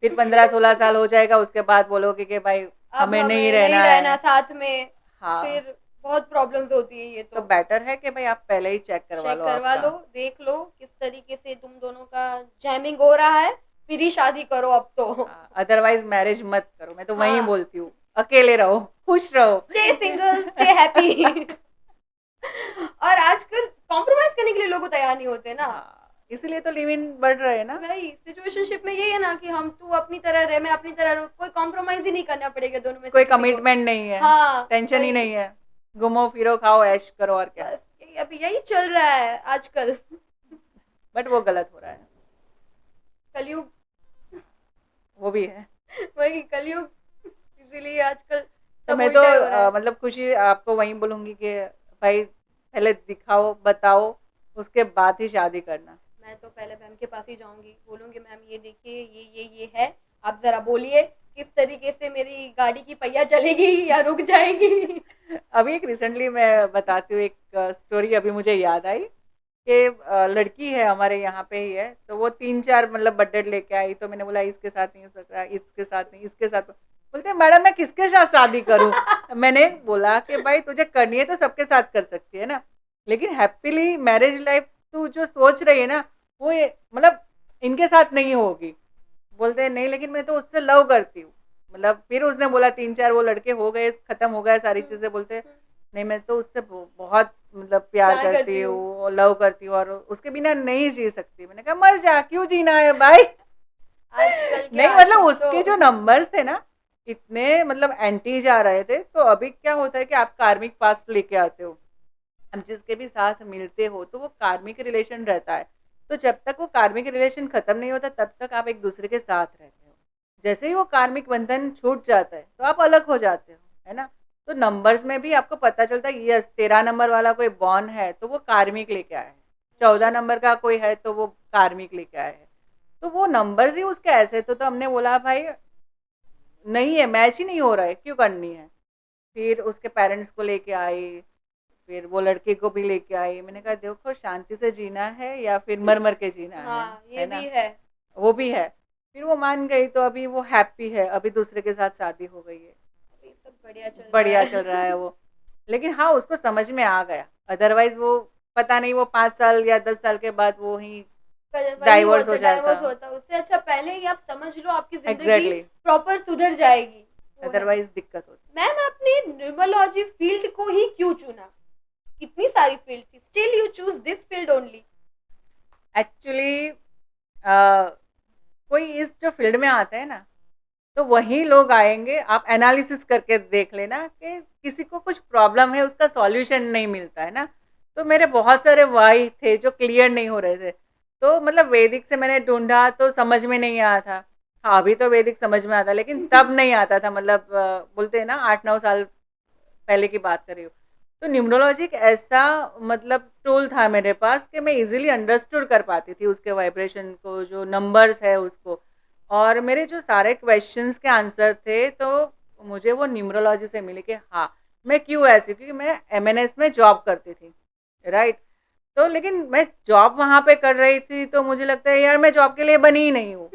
फिर 15 16 साल हो जाएगा, उसके बाद बोलोगे कि भाई अब हमें नहीं हमें नहीं रहना रहना है। साथ में, हाँ, फिर बहुत प्रॉब्लम्स होती है ये तो तो। बेटर है कि भाई आप पहले ही चेक करवा चेक लो करवा आपका। लो, देख लो किस तरीके से तुम दोनों का जैमिंग हो रहा है, फिर ही शादी करो अब तो। हाँ, अदरवाइज मैरिज मत करो, मैं तो वही हाँ, बोलती हूँ। अकेले रहो, खुश रहो। Stay single, stay happy. और आजकल कॉम्प्रोमाइज करने के लिए लोग तैयार नहीं होते ना। हाँ, इसीलिए तो लिव इन बढ़ रहे हैं ना। वही सिचुएशनशिप में यही है ना कि हम तू अपनी तरह रहे, मैं अपनी तरह रहूं, कोई कॉम्प्रोमाइज ही नहीं करना पड़ेगा दोनों में से कोई किसी को। कमिटमेंट नहीं है, हाँ टेंशन ही वही, नहीं है, घूमो फिरो खाओ ऐश करो और क्या। बस यही अभी यही चल रहा है आजकल। बट वो गलत हो रहा है, कलयुग। वो भी है। वही कलयुग, इसीलिए आजकल तो सब मैं तो उल्टा ही हो रहा है। मतलब खुशी आपको वहीं बोलूंगी कि भाई पहले दिखाओ बताओ, उसके बाद ही शादी करना। मैं तो पहले मैम के पास ही जाऊंगी, बोलूंगी मैम ये देखिए ये है, आप जरा बोलिए किस तरीके से मेरी गाड़ी की पहिया चलेगी या रुक जाएगी। अभी एक रिसेंटली मैं बताती हूँ, एक स्टोरी अभी मुझे याद आई कि लड़की है हमारे यहाँ पे ही है, तो वो 3-4 मतलब बर्थडे लेके आई, तो मैंने बोला इसके साथ नहीं हो सकता, इसके साथ नहीं, इसके साथ। बोलते मैडम मैं किसके साथ शादी करूँ? मैंने बोला कि भाई तुझे करनी है तो सबके साथ कर सकती है ना, लेकिन हैप्पीली मैरिज लाइफ तू जो सोच रही है ना वो मतलब इनके साथ नहीं होगी। बोलते हैं नहीं लेकिन मैं तो उससे लव करती हूँ। मतलब फिर उसने बोला 3-4 वो लड़के हो गए, खत्म हो गया सारी चीजें। बोलते नहीं मैं तो उससे बहुत मतलब प्यार प्यार करती करती हूँ। हूँ, लव करती हूँ और उसके बिना नहीं जी सकती। मैंने कहा मर जा, क्यों जीना है भाई। आजकल के नहीं मतलब आशिक तो उसके जो नंबर्स थे ना इतने मतलब एंटी जा रहे थे। तो अभी क्या होता है कि आप कार्मिक पास्ट लेके आते हो, हम जिसके भी साथ मिलते हो तो वो कार्मिक रिलेशन रहता है। तो जब तक वो कार्मिक रिलेशन खत्म नहीं होता तब तक आप एक दूसरे के साथ रहते हो। जैसे ही वो कार्मिक बंधन छूट जाता है तो आप अलग हो जाते हो, है ना। तो नंबर्स में भी आपको पता चलता है यस 13 नंबर वाला कोई बॉर्न है तो वो कार्मिक लेके आया है, 14 नंबर का कोई है तो वो कार्मिक लेके आया है। तो वो नंबर्स ही उसके ऐसे तो हमने बोला भाई नहीं है, मैच ही नहीं हो रहा है, क्यों करनी है। फिर उसके पेरेंट्स को लेके आई, फिर वो लड़के को भी लेके आई। मैंने कहा देखो शांति से जीना है या फिर मर मर के जीना हाँ ये है भी ना। है। वो भी है। फिर वो मान गई तो अभी वो हैप्पी है, अभी दूसरे के साथ शादी हो गई है, अभी सब बढ़िया चल रहा बढ़िया चल रहा है। है वो। लेकिन हाँ उसको समझ में आ गया, अदरवाइज वो पता नहीं वो 5 साल या 10 साल के बाद वो ही वही डाइवोर्स हो होता, जाता। डाइवोर्स होता, उससे अच्छा पहले ही आप समझ लो आपकी जिंदगी एग्जैक्टली, प्रॉपर सुधर जाएगी। वो है। अदरवाइज दिक्कत होती। मैम आपने न्यूमरोलॉजी फील्ड को ही क्यों चुना? कितनी सारी फील्ड थी, still you choose this field only. Actually कोई इस जो फील्ड में आता है ना तो वही लोग आएंगे, आप एनालिसिस करके देख लेना कि किसी को कुछ प्रॉब्लम है उसका सॉल्यूशन नहीं मिलता है ना। तो मेरे बहुत सारे वाई थे जो क्लियर नहीं हो रहे थे, तो मतलब वैदिक से मैंने ढूंढा तो समझ में नहीं आया था। हाँ अभी तो वैदिक समझ में आता लेकिन तब नहीं आता था, मतलब बोलते हैं ना 8-9 साल पहले की बात कर रही हूँ। तो न्यूमरोलॉजी एक ऐसा मतलब टूल था मेरे पास कि मैं इजीली अंडरस्टूड कर पाती थी उसके वाइब्रेशन को, जो नंबर्स है उसको। और मेरे जो सारे क्वेश्चंस के आंसर थे तो मुझे वो न्यूमरोलॉजी से मिले कि हाँ मैं क्यों ऐसी, क्योंकि मैं एमएनएस में जॉब करती थी, राइट। तो लेकिन मैं जॉब वहाँ पे कर रही थी तो मुझे लगता है यार मैं जॉब के लिए बनी ही नहीं हूँ।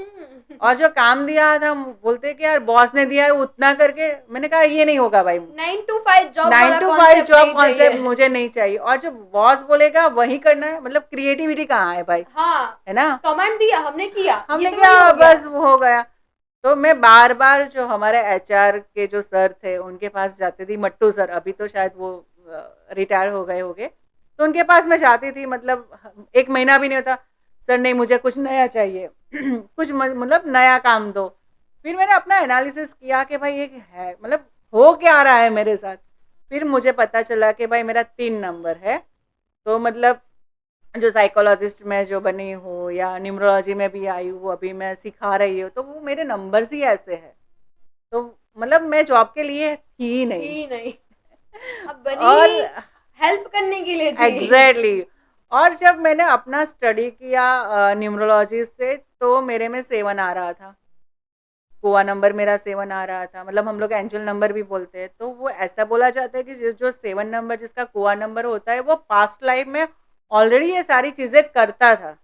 और जो काम दिया था बोलते कि यार बॉस ने दिया है उतना करके। मैंने कहा ये नहीं होगा भाई, 9 to 5 जॉब नाइन वाला टू फाइव कॉन्सेप्ट जॉब नहीं कॉन्सेप्ट चाहिए। मुझे नहीं चाहिए, और जो बॉस बोलेगा वही करना है। मतलब क्रिएटिविटी कहाँ है भाई, हाँ, है ना। कमांड दिया हमने किया, ये हमने तो वही क्या हो गया। बस वो हो गया। तो मैं बार बार जो हमारे एचआर के जो सर थे उनके पास जाती थी, मट्टू सर, अभी तो शायद वो रिटायर हो गए होंगे। तो उनके पास मैं जाती थी, मतलब 1 महीना भी नहीं होता, सर नहीं मुझे कुछ नया चाहिए कुछ मतलब नया काम दो। फिर मैंने अपना एनालिसिस किया कि भाई ये है मतलब हो क्या रहा है मेरे साथ। फिर मुझे पता चला कि भाई मेरा 3 नंबर है। तो मतलब जो साइकोलॉजिस्ट में जो बनी हूँ या न्यूमरोलॉजी में भी आई हूँ, अभी मैं सिखा रही हूँ, तो वो मेरे नंबर्स ही ऐसे हैं। तो मतलब मैं जॉब के लिए थी ही नहीं। थी नहीं, अब बनी और ही हेल्प करने के लिए थी। एग्जैक्टली exactly, और जब मैंने अपना स्टडी किया न्यूमरोलॉजी से तो मेरे में 7 आ रहा था, कुआ नंबर मेरा 7 आ रहा था। मतलब हम लोग एंजल नंबर भी बोलते हैं। तो वो ऐसा बोला जाता है कि जो 7 नंबर जिसका कुआ नंबर होता है वो पास्ट लाइफ में ऑलरेडी ये सारी चीजें करता था।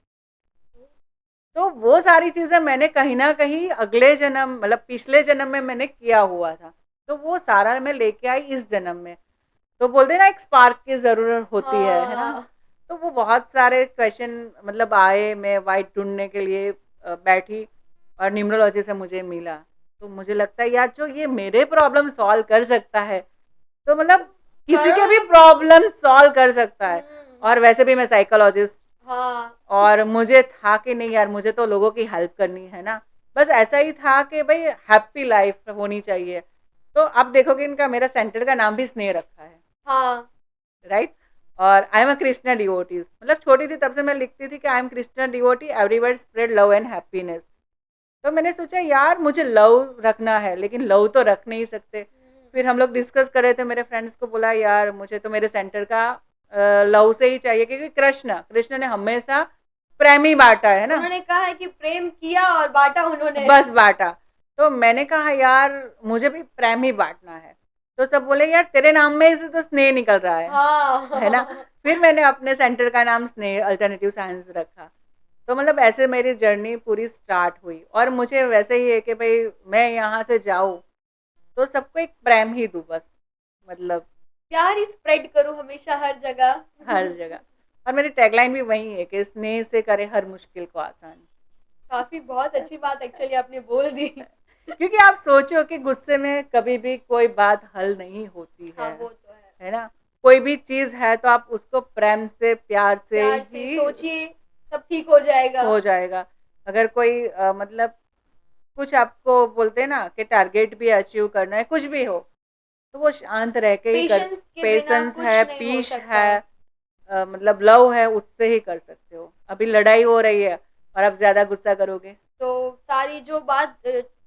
तो वो सारी चीजें मैंने कहीं ना कहीं अगले जन्म मतलब पिछले जन्म में मैंने किया हुआ था, तो वो सारा मैं लेके आई इस जन्म में। तो बोलते हैं ना एक स्पार्क की जरूरत होती है ना। हाँ तो वो बहुत सारे क्वेश्चन मतलब आए, मैं वाइट ढूंढने के लिए बैठी और न्यूमरोलॉजी से मुझे मिला। तो मुझे लगता है यार जो ये मेरे प्रॉब्लम सॉल्व कर सकता है तो मतलब किसी के करोड़ों भी लोग। प्रॉब्लम सॉल्व कर सकता है। और वैसे भी मैं साइकोलॉजिस्ट हाँ। और मुझे था कि नहीं यार, मुझे तो लोगों की हेल्प करनी है ना, बस ऐसा ही था कि भाई हैप्पी लाइफ होनी चाहिए। तो आप देखोगे इनका, मेरा सेंटर का नाम भी स्नेह रखा है, हाँ। राइट। और I am a Krishna devotees, मतलब छोटी थी तब से मैं लिखती थी कि I am Krishna devotee, everywhere spread love and happiness. तो मैंने सोचा यार मुझे लव रखना है, लेकिन लव तो रख नहीं सकते। फिर हम लोग डिस्कस कर रहे थे, मेरे फ्रेंड्स को बोला यार मुझे तो मेरे सेंटर का लव से ही चाहिए, क्योंकि कृष्ण कृष्ण ने हमेशा प्रेम ही बांटा है ना, उन्होंने कहा है कि प्रेम किया और बांटा उन्होंने। बस बांटा। तो मैंने कहा यार मुझे भी प्रेम ही बांटना है। तो सब बोले यार तेरे नाम में से तो स्नेह निकल रहा है ना। हाँ। फिर मैंने अपने सेंटर का नाम स्नेह अल्टरनेटिव साइंस रखा। तो मतलब ऐसे मेरी जर्नी पूरी स्टार्ट हुई, और मुझे वैसे ही है कि भाई मैं यहाँ से जाऊँ तो सबको एक प्रेम ही दूँ बस, मतलब प्यार ही स्प्रेड करूं हमेशा हर जगह। हर जगह। और मेरी टैगलाइन भी वही है कि स्नेह से करे हर मुश्किल को आसान। काफी बहुत अच्छी बात एक्चुअली आपने बोल दी। क्योंकि आप सोचो कि गुस्से में कभी भी कोई बात हल नहीं होती हाँ वो तो है ना। कोई भी चीज है तो आप उसको प्रेम से प्यार से प्यार से ही सोचिए, सब ठीक हो जाएगा। हो जाएगा। अगर कोई मतलब कुछ आपको बोलते हैं ना कि टारगेट भी अचीव करना है, कुछ भी हो, तो वो शांत रह के ही कर। पेशेंस के बिना पेशेंस है, कुछ नहीं हो पीस सकता। है, मतलब लव है, उससे ही कर सकते हो। अभी लड़ाई हो रही है और आप ज्यादा गुस्सा करोगे, तो सारी जो बात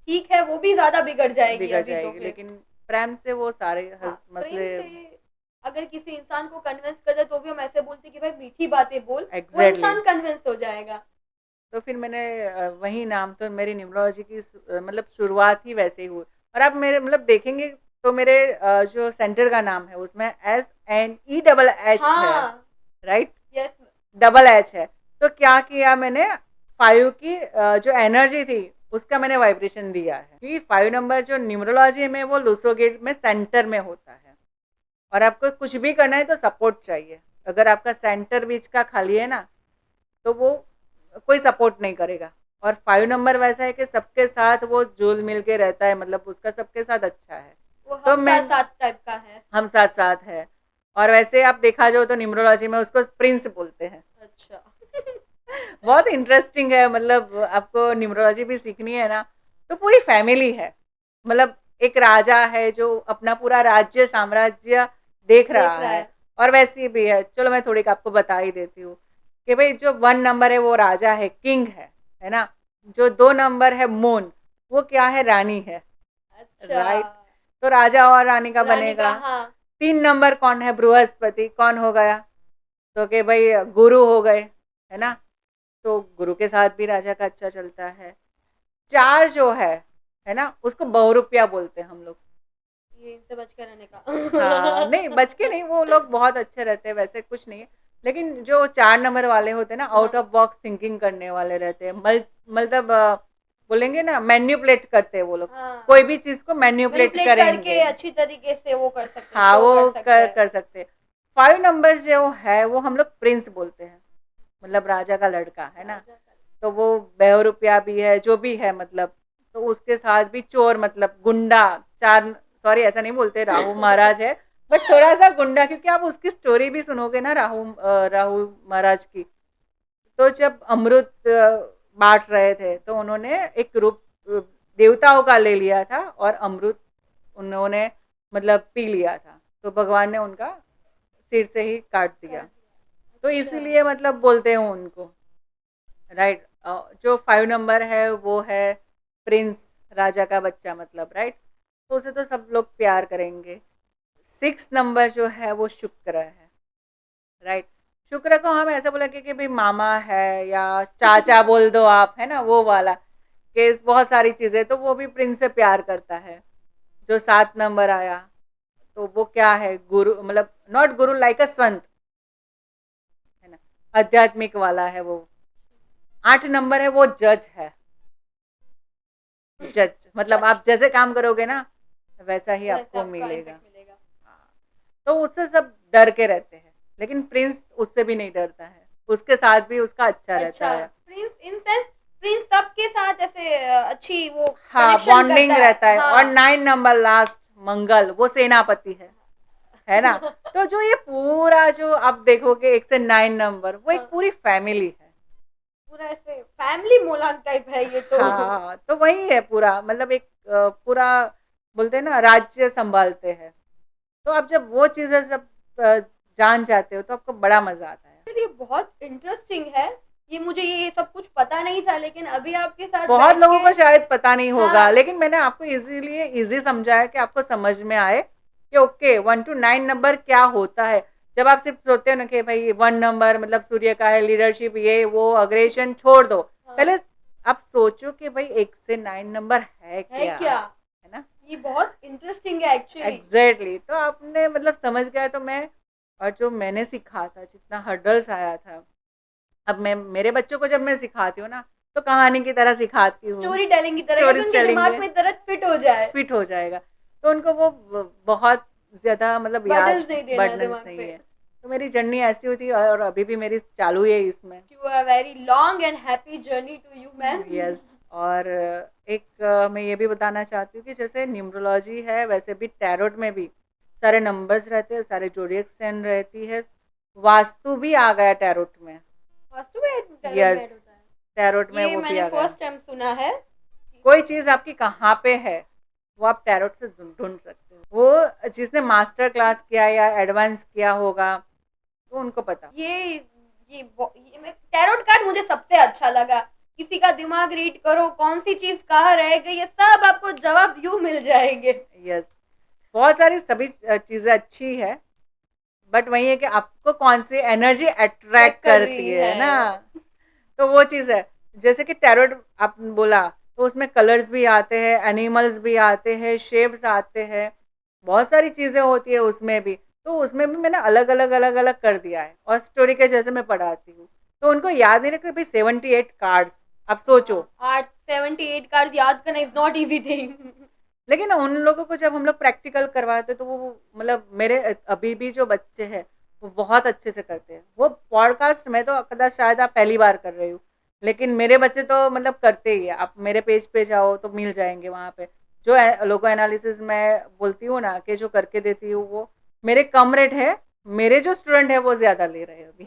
ठीक है वो भी ज्यादा बिगड़ जाएगी बिगड़ अभी तो जाएगी। फिर। लेकिन प्रेम से वो सारे हाँ, प्रेम मसले। से अगर किसी इंसान को कन्विंस कर दे तो भी हम ऐसे बोलते कि भाई मीठी बातें बोल, वो एग्जैक्टली इंसान कन्विंस हो जाएगा। तो फिर मैंने वही नाम, तो मेरी न्यूमरोलॉजी की मतलब शुरुआत ही वैसे ही हुई। और आप मेरे मतलब देखेंगे तो मेरे जो सेंटर का नाम है उसमें SNE है, हाँ। Right, yes. डबल एच है। तो क्या किया मैंने, 5 की जो एनर्जी थी उसका मैंने वाइब्रेशन दिया है, क्योंकि 5 नंबर जो न्यूमरोलॉजी में वो लूसो गेट में सेंटर में होता है। और आपको कुछ भी करना है तो सपोर्ट चाहिए। अगर आपका सेंटर बीच का खाली है ना, तो वो कोई सपोर्ट नहीं करेगा। और 5 नंबर वैसा है कि सबके साथ वो जुल मिल के रहता है, मतलब उसका सबके साथ अच्छा है। वो तो हम मैं, साथ साथ टाइप का है। हम साथ साथ है। और वैसे आप देखा जाओ तो न्यूमरोलॉजी में उसको प्रिंस बोलते हैं। अच्छा। बहुत इंटरेस्टिंग है, मतलब आपको न्यूमरोलॉजी भी सीखनी है ना, तो पूरी फैमिली है। मतलब एक राजा है जो अपना पूरा राज्य साम्राज्य देख देख रहा रहा है। है। और वैसी भी है, चलो मैं थोड़ी आपको बता ही देती हूँ कि भाई जो 1 नंबर है वो राजा है, किंग है ना। जो 2 नंबर है मून, वो क्या है, रानी है, अच्छा। राइट। तो राजा और रानी का रानी का, बनेगा। हाँ। 3 नंबर कौन है, बृहस्पति, कौन हो गया, तो कि भाई गुरु हो गए, है ना। तो गुरु के साथ भी राजा का अच्छा चलता है। 4 जो है ना, उसको बहुरूपिया बोलते हैं हम लोग। ये इनसे बच कर रहने हाँ, नहीं बच के का। नहीं, वो लोग बहुत अच्छे रहते हैं, वैसे कुछ नहीं है। लेकिन जो 4 नंबर वाले होते हैं ना, आउट हाँ। ऑफ बॉक्स थिंकिंग करने वाले रहते हैं। मतलब बोलेंगे ना, मैन्युपुलेट करते हैं वो लोग। हाँ। कोई भी चीज को मैन्युपुलेट मैनिपुलेट करके करेंगे। अच्छी तरीके से वो कर सकते हैं, हाँ, शो कर वो सकते हैं। कर सकते हैं। 5 नंबर जो है वो हम लोग प्रिंस बोलते हैं, मतलब राजा का लड़का, है ना। राजा का। तो वो बहुरूपिया भी है, जो भी है मतलब। तो उसके साथ भी चोर, मतलब गुंडा। 4, सॉरी ऐसा नहीं बोलते, राहु महाराज है, बट थोड़ा सा गुंडा, क्योंकि आप उसकी स्टोरी भी सुनोगे ना, राहु महाराज की। तो जब अमृत बांट रहे थे तो उन्होंने एक रूप देवताओं का ले लिया था, और अमृत उन्होंने मतलब पी लिया था, तो भगवान ने उनका सिर से ही काट कर दिया। दिया। तो अच्छा। इसीलिए मतलब बोलते हैं उनको, राइट। जो 5 नंबर है वो है प्रिंस, राजा का बच्चा, मतलब राइट। तो उसे तो सब लोग प्यार करेंगे। 6 नंबर जो है वो शुक्र है, राइट। शुक्र को हम ऐसा बोलेंगे कि भाई मामा है, या चाचा बोल दो आप, है ना, वो वाला केस। बहुत सारी चीजें, तो वो भी प्रिंस से प्यार करता है। जो 7 नंबर आया, तो वो क्या है, गुरु, मतलब नॉट गुरु लाइक अ संत, है ना, आध्यात्मिक वाला है वो। 8 नंबर है वो जज है। जज मतलब सच। आप जैसे काम करोगे ना, वैसा ही वैसे आपको आपका मिलेगा। इम्पैक्ट मिलेगा। हाँ। तो उससे सब डर के रहते हैं, लेकिन प्रिंस उससे भी नहीं डरता है, उसके साथ भी उसका अच्छा रहता अच्छा, है। प्रिंस इन सेंस प्रिंस सबके साथ ऐसे अच्छी वो हाँ, कनेक्शन करता बॉन्डिंग है, रहता है। और हाँ। 9 नंबर लास्ट, मंगल, वो सेनापति है है ना? तो जो ये पूरा जो आप देखोगे 1 से 9 नंबर, वो एक हाँ। पूरी फैमिली है। पूरा ऐसे फैमिली मोलांग टाइप है ये तो। हाँ, तो वही है पूरा, मतलब एक पूरा बोलते हैं ना राज्य सँभालते हैं। तो आप जब वो चीज़ें सब अ, जान जाते हो तो आपको बड़ा मज़ा आता है। चलिए बहुत इंटरेस्टिंग है। ये मुझे ये सब कुछ पता नहीं था, लेकिन अभी आपके साथ बहुत बैठ लोगों के को शायद पता नहीं होगा, हाँ, लेकिन मैंने आपको इज़िली ईज़ी समझाया कि आपको समझ में आए कि ओके 1 टू 9 नंबर क्या होता है। जब आप सिर्फ़ सोचते हो ना कि भई 1 नंबर मतलब सूर्य का है, लीडरशिप ये वो अग्रेशन छोड़ दो। हाँ, पहले आप सोचो कि भई 1 से 9 नंबर है है क्या? क्या? है ना? ये बहुत इंटरेस्टिंग है एक्चुअली। एग्ज़ैक्टली, तो आपने मतलब समझ गया तो मैं और जो मैंने सीखा था, जितना हर्डल्स आया था, अब मैं मेरे बच्चों को जब मैं सिखाती हूँ ना, तो कहानी की तरह सिखाती हूँ, स्टोरी टेलिंग की तरह, स्टोरी ताकि उनके टेलिंग दिमाग है, में तुरंत फिट हो जाए। फिट हो जाएगा। तो उनको वो बहुत ज़्यादा मतलब याद बर्डन्स नहीं देना है बर्डन्स दिमाग नहीं पे। है। तो मेरी जर्नी ऐसी हुई थी और अभी भी मेरी चालू है इसमें। You are very long and happy journey to you ma'am. Yes, और एक मैं ये भी बताना चाहती हूँ कि जैसे न्यूमरोलॉजी है, वैसे भी टैरोट में भी सारे नंबर्स रहते हैं, सारे ज़ोडिएक साइन रहती है। वास्तु भी आ गया टैरोट में। वास्तु में टैरोट में यस, ऐड होता है? टैरोट में ये वो भी मैंने आ गया। फर्स्ट टाइम सुना है। कोई चीज़ आपकी कहाँ पे है, वो आप टैरोट से ढूँढ सकते हो। वो जिसने मास्टर क्लास किया या एडवांस किया होगा, तो उनको पता। ये मैं टैरोट कार्ड मुझे सबसे अच्छा लगा। किसी का दिमाग रीड करो, कौन सी चीज कहाँ रह गई, ये सब आपको जवाब यूं मिल जाएंगे। यस, बहुत सारी सभी चीज़ें अच्छी है, बट वही है कि आपको कौन सी एनर्जी ट्रैक अट्रैक्ट कर करती रही है ना, है। तो वो चीज़ है। जैसे कि टैरोट आप बोला, तो उसमें कलर्स भी आते हैं, एनिमल्स भी आते हैं, शेप्स आते हैं, बहुत सारी चीज़ें होती है उसमें भी। तो उसमें भी मैंने अलग-अलग कर दिया है और स्टोरी के जैसे मैं पढ़ाती हूँ। तो उनको याद नहीं रखते भाई 78 कार्ड्स, आप सोचो। हाँ, 878 कार्ड याद करना इज नॉट इजी थिंग। लेकिन उन लोगों को जब हम लोग प्रैक्टिकल करवाते तो वो मतलब मेरे अभी भी जो बच्चे हैं वो बहुत अच्छे से करते हैं। वो पॉडकास्ट में तो कदाच शायद आप पहली बार कर रहे हो, लेकिन मेरे बच्चे तो मतलब करते ही है। आप मेरे पेज पे जाओ तो मिल जाएंगे वहाँ पे जो लोगो एनालिसिस मैं बोलती हूँ ना कि जो करके देती हूँ, वो मेरे कम रेट है। मेरे जो स्टूडेंट है वो ज्यादा ले रहे हैं अभी।